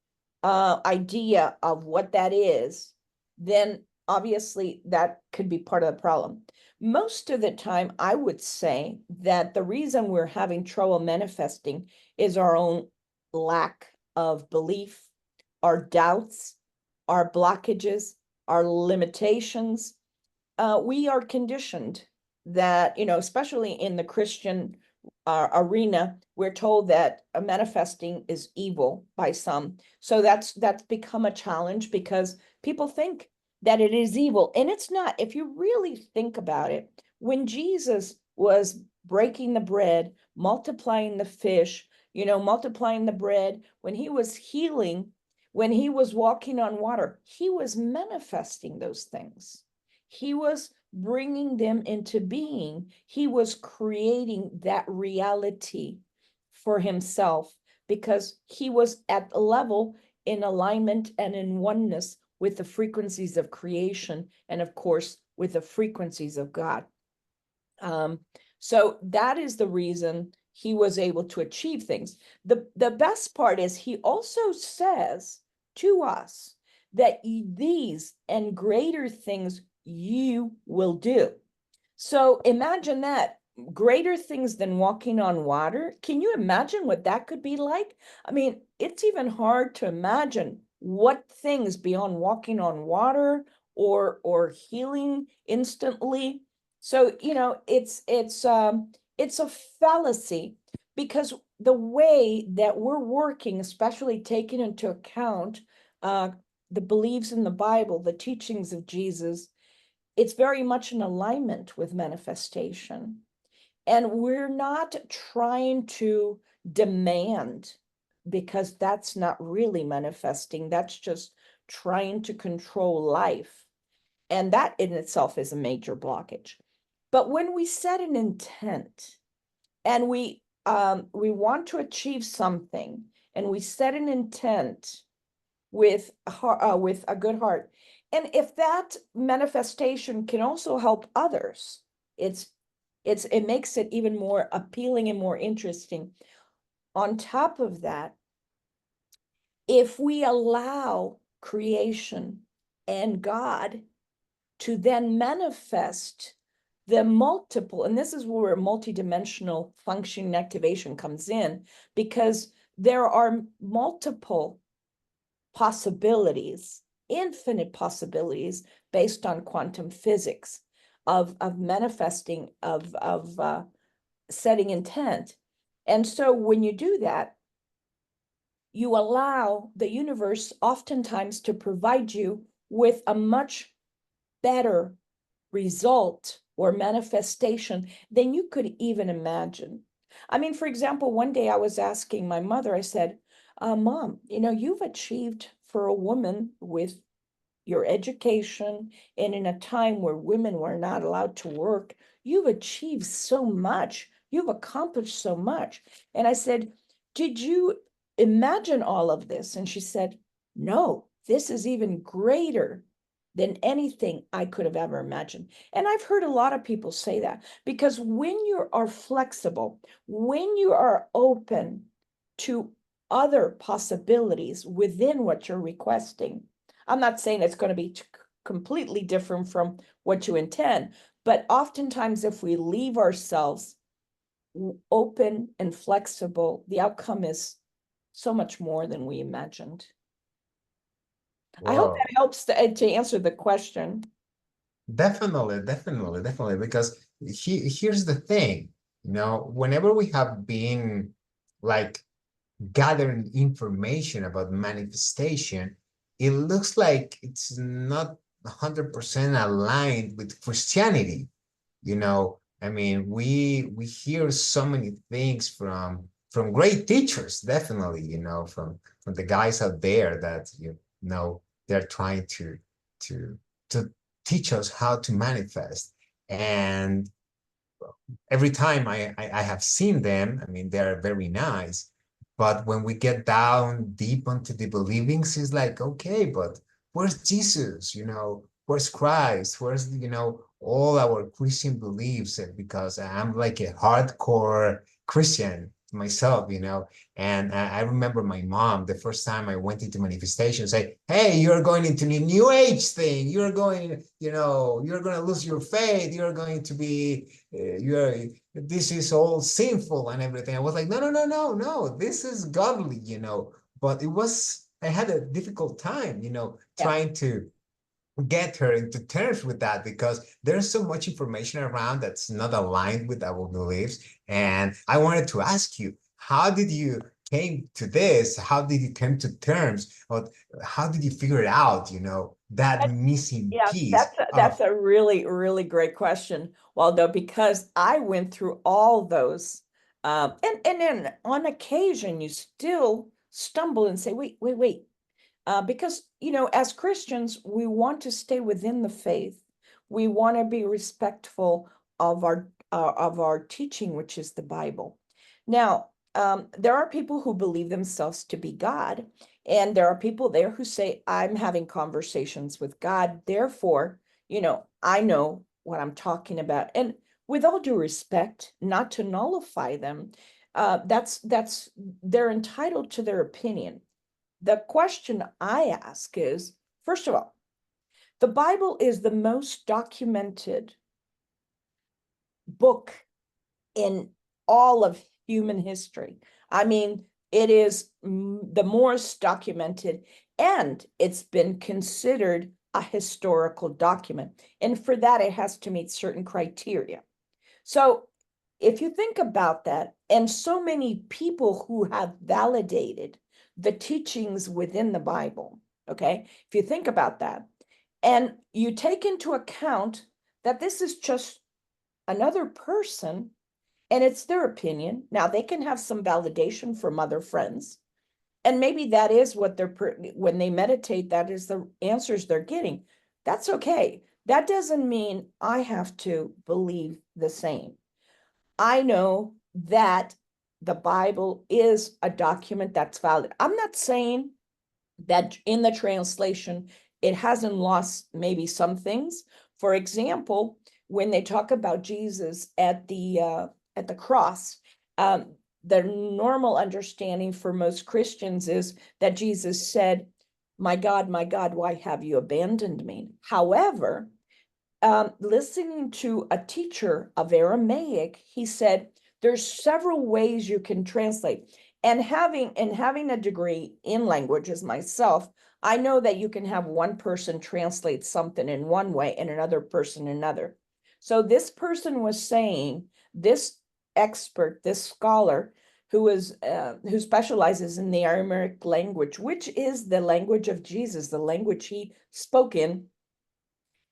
idea of what that is, then obviously that could be part of the problem. Most of the time, I would say that the reason we're having trouble manifesting is our own lack of belief, our doubts, our blockages, our limitations. We are conditioned that, especially in the Christian arena, we're told that manifesting is evil by some. So that's become a challenge, because people think that it is evil, and it's not. If you really think about it, when Jesus was breaking the bread, multiplying the fish, multiplying the bread, when he was healing, when he was walking on water, he was manifesting those things. He was bringing them into being, he was creating that reality for himself because he was at the level in alignment and in oneness with the frequencies of creation and, of course, with the frequencies of God. So that is the reason he was able to achieve things. The best part is he also says to us that these and greater things you will do. So imagine that, greater things than walking on water. Can you imagine what that could be like? I mean, it's even hard to imagine what things beyond walking on water or healing instantly. So, it's a fallacy because the way that we're working, especially taking into account the beliefs in the Bible, the teachings of Jesus, it's very much in alignment with manifestation. And we're not trying to demand, because that's not really manifesting. That's just trying to control life. And that in itself is a major blockage. But when we set an intent and we want to achieve something, and we set an intent with a good heart, and if that manifestation can also help others, it makes it even more appealing and more interesting. On top of that, if we allow creation and God to then manifest the multiple, and this is where multidimensional functioning activation comes in, because there are multiple possibilities, infinite possibilities based on quantum physics of manifesting, of setting intent. And so when you do that, you allow the universe oftentimes to provide you with a much better result or manifestation than you could even imagine. I mean, for example, one day I was asking my mother, I said, Mom, you've achieved for a woman with your education and in a time where women were not allowed to work, you've achieved so much. You've accomplished so much. And I said, did you imagine all of this? And she said, no, this is even greater than anything I could have ever imagined. And I've heard a lot of people say that, because when you are flexible, when you are open to other possibilities within what you're requesting, I'm not saying it's going to be completely different from what you intend, but oftentimes if we leave ourselves open and flexible, the outcome is so much more than we imagined. I hope Whoa. that helps to answer the question. Definitely, definitely, definitely. Because here's the thing, whenever we have been like gathering information about manifestation, it looks like it's not 100% aligned with Christianity. I mean, we hear so many things from great teachers, definitely, from the guys out there that they're trying to to teach us how to manifest. And every time I have seen them, I mean, they're very nice. But when we get down deep into the believings, it's like, okay, but where's Jesus? Where's Christ? Where's, all our Christian beliefs? Because I'm like a hardcore Christian myself, and I remember my mom, the first time I went into manifestation, say, hey, you're going into the new age thing. You're going, you're going to lose your faith. You're going to be, this is all sinful and everything. I was like, no, no, no, no, no. This is godly, But I had a difficult time, Yeah. trying to get her into terms with that, because there's so much information around that's not aligned with our beliefs. And I wanted to ask you, how did you came to this? How did you come to terms? Or how did you figure it out, that missing Yeah, piece that's of, a really, really great question, Waldo, because I went through all those. And then on occasion you still stumble and say, wait, wait, wait. Because, as Christians, we want to stay within the faith. we want to be respectful of our teaching, which is the Bible. Now, there are people who believe themselves to be God, and there are people there who say, I'm having conversations with God, therefore, I know what I'm talking about. And with all due respect, not to nullify them, they're entitled to their opinion. The question I ask is, first of all, the Bible is the most documented book in all of human history. I mean, it is the most documented, and it's been considered a historical document. And for that, it has to meet certain criteria. So if you think about that, and so many people who have validated the teachings within the Bible, okay, if you think about that, and you take into account that this is just another person and it's their opinion. Now, they can have some validation from other friends. And maybe that is what when they meditate, that is the answers they're getting. That's okay. That doesn't mean I have to believe the same. I know that the Bible is a document that's valid. I'm not saying that in the translation, it hasn't lost maybe some things. For example, when they talk about Jesus at the cross, the normal understanding for most Christians is that Jesus said, my God, why have you abandoned me? However, listening to a teacher of Aramaic, he said, there's several ways you can translate. And having a degree in languages myself, I know that you can have one person translate something in one way and another person another. So this person was saying, this expert, this scholar, who specializes in the Aramaic language, which is the language of Jesus, the language he spoke in.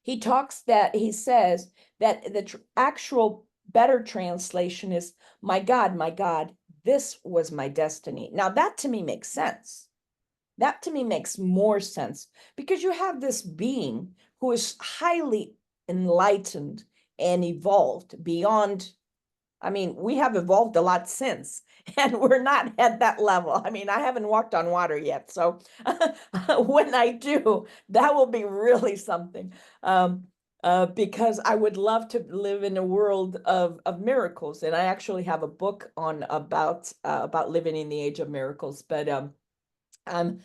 He says that the actual better translation is, my God, this was my destiny. Now that to me makes sense. That to me makes more sense, because you have this being who is highly enlightened and evolved beyond. I mean, we have evolved a lot since, and we're not at that level. I mean, I haven't walked on water yet. So when I do, that will be really something. Because I would love to live in a world of miracles. And I actually have a book on about living in the age of miracles. But I'm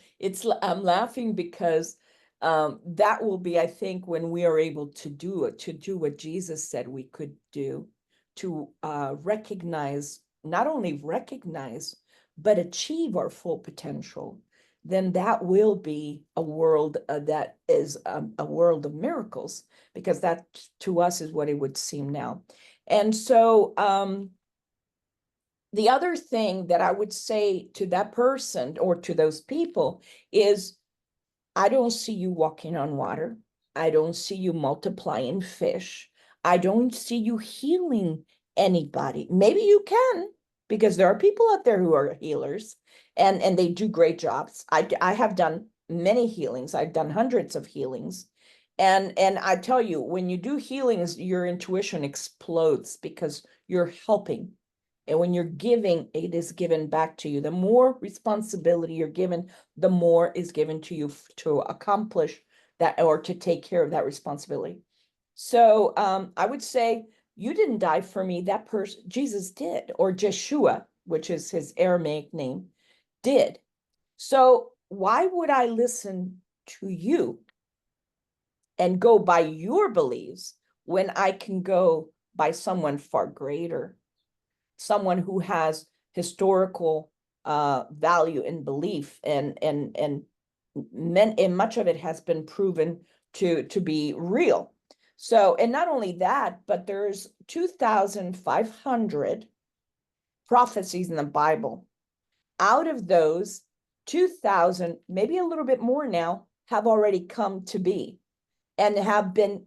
laughing because that will be, I think, when we are able to do what Jesus said we could do, to not only recognize, but achieve our full potential. Then that will be a world that is a world of miracles, because that to us is what it would seem now. And so the other thing that I would say to that person or to those people is, I don't see you walking on water. I don't see you multiplying fish. I don't see you healing anybody. Maybe you can, because there are people out there who are healers, and they do great jobs. I have done many healings. I've done hundreds of healings. And I tell you, when you do healings, your intuition explodes because you're helping. And when you're giving, it is given back to you. The more responsibility you're given, the more is given to you to accomplish that, or to take care of that responsibility. So I would say, you didn't die for me. That person, Jesus did, or Jeshua, which is his Aramaic name, did. So why would I listen to you and go by your beliefs when I can go by someone far greater? Someone who has historical value and belief, and much of it has been proven to be real. So, and not only that, but there's 2,500 prophecies in the Bible. Out of those, 2,000, maybe a little bit more now, have already come to be and have been,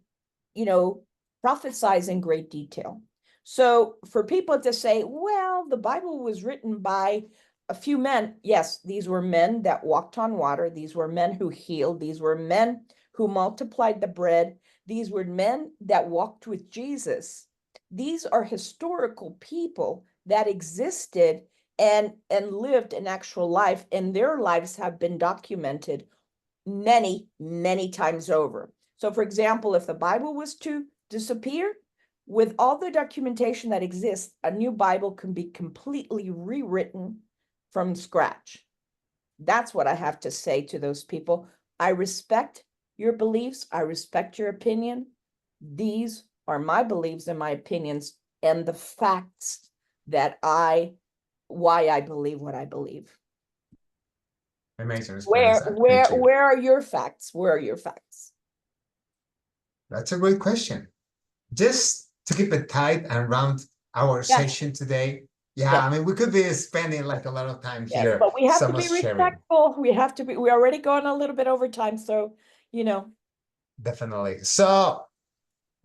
prophesied in great detail. So for people to say, well, the Bible was written by a few men. Yes, these were men that walked on water. These were men who healed. These were men who multiplied the bread. These were men that walked with Jesus. These are historical people that existed and lived an actual life, and their lives have been documented many, many times over. So, for example, if the Bible was to disappear, with all the documentation that exists, a new Bible can be completely rewritten from scratch. That's what I have to say to those people. I respect your beliefs. I respect your opinion. These are my beliefs and my opinions and the facts that why I believe what I believe. Amazing, Esperanza. Thank you. Where are your facts? Where are your facts? That's a great question. Just to keep it tight and round our session today. Yeah, I mean, we could be spending like a lot of time here. But we have so to be much sharing. respectful. We have to be, we're already going a little bit over time. So, you know. Definitely. So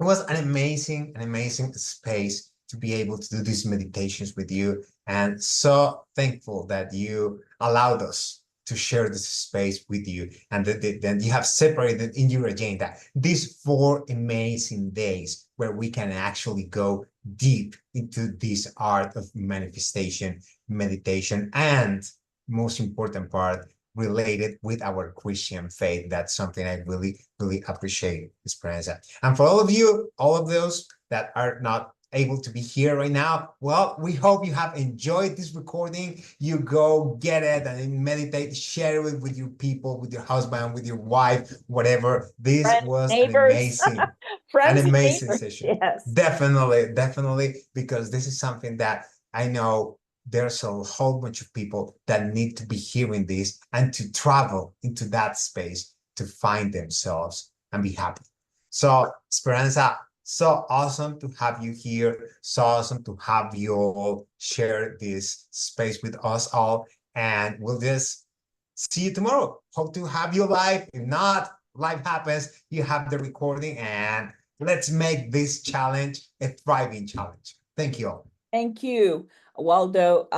it was an amazing space to be able to do these meditations with you. And so thankful that you allowed us to share this space with you, and then you have separated in your agenda these 4 amazing days where we can actually go deep into this art of manifestation, meditation, and most important part, related with our Christian faith. That's something I really, really appreciate, Esperanza. And for all of you, all of those that are not able to be here right now, well, we hope you have enjoyed this recording. You go get it and meditate, share it with your people, with your husband, with your wife, whatever. This Friends, was neighbors. an Friends, amazing neighbors. session. Yes. Definitely, because this is something that I know there's a whole bunch of people that need to be hearing this and to travel into that space to find themselves and be happy. So, Esperanza, so awesome to have you here. So awesome to have you all share this space with us all. And we'll just see you tomorrow. Hope to have you live. If not, life happens. You have the recording, and let's make this challenge a thriving challenge. Thank you all. Thank you, Waldo.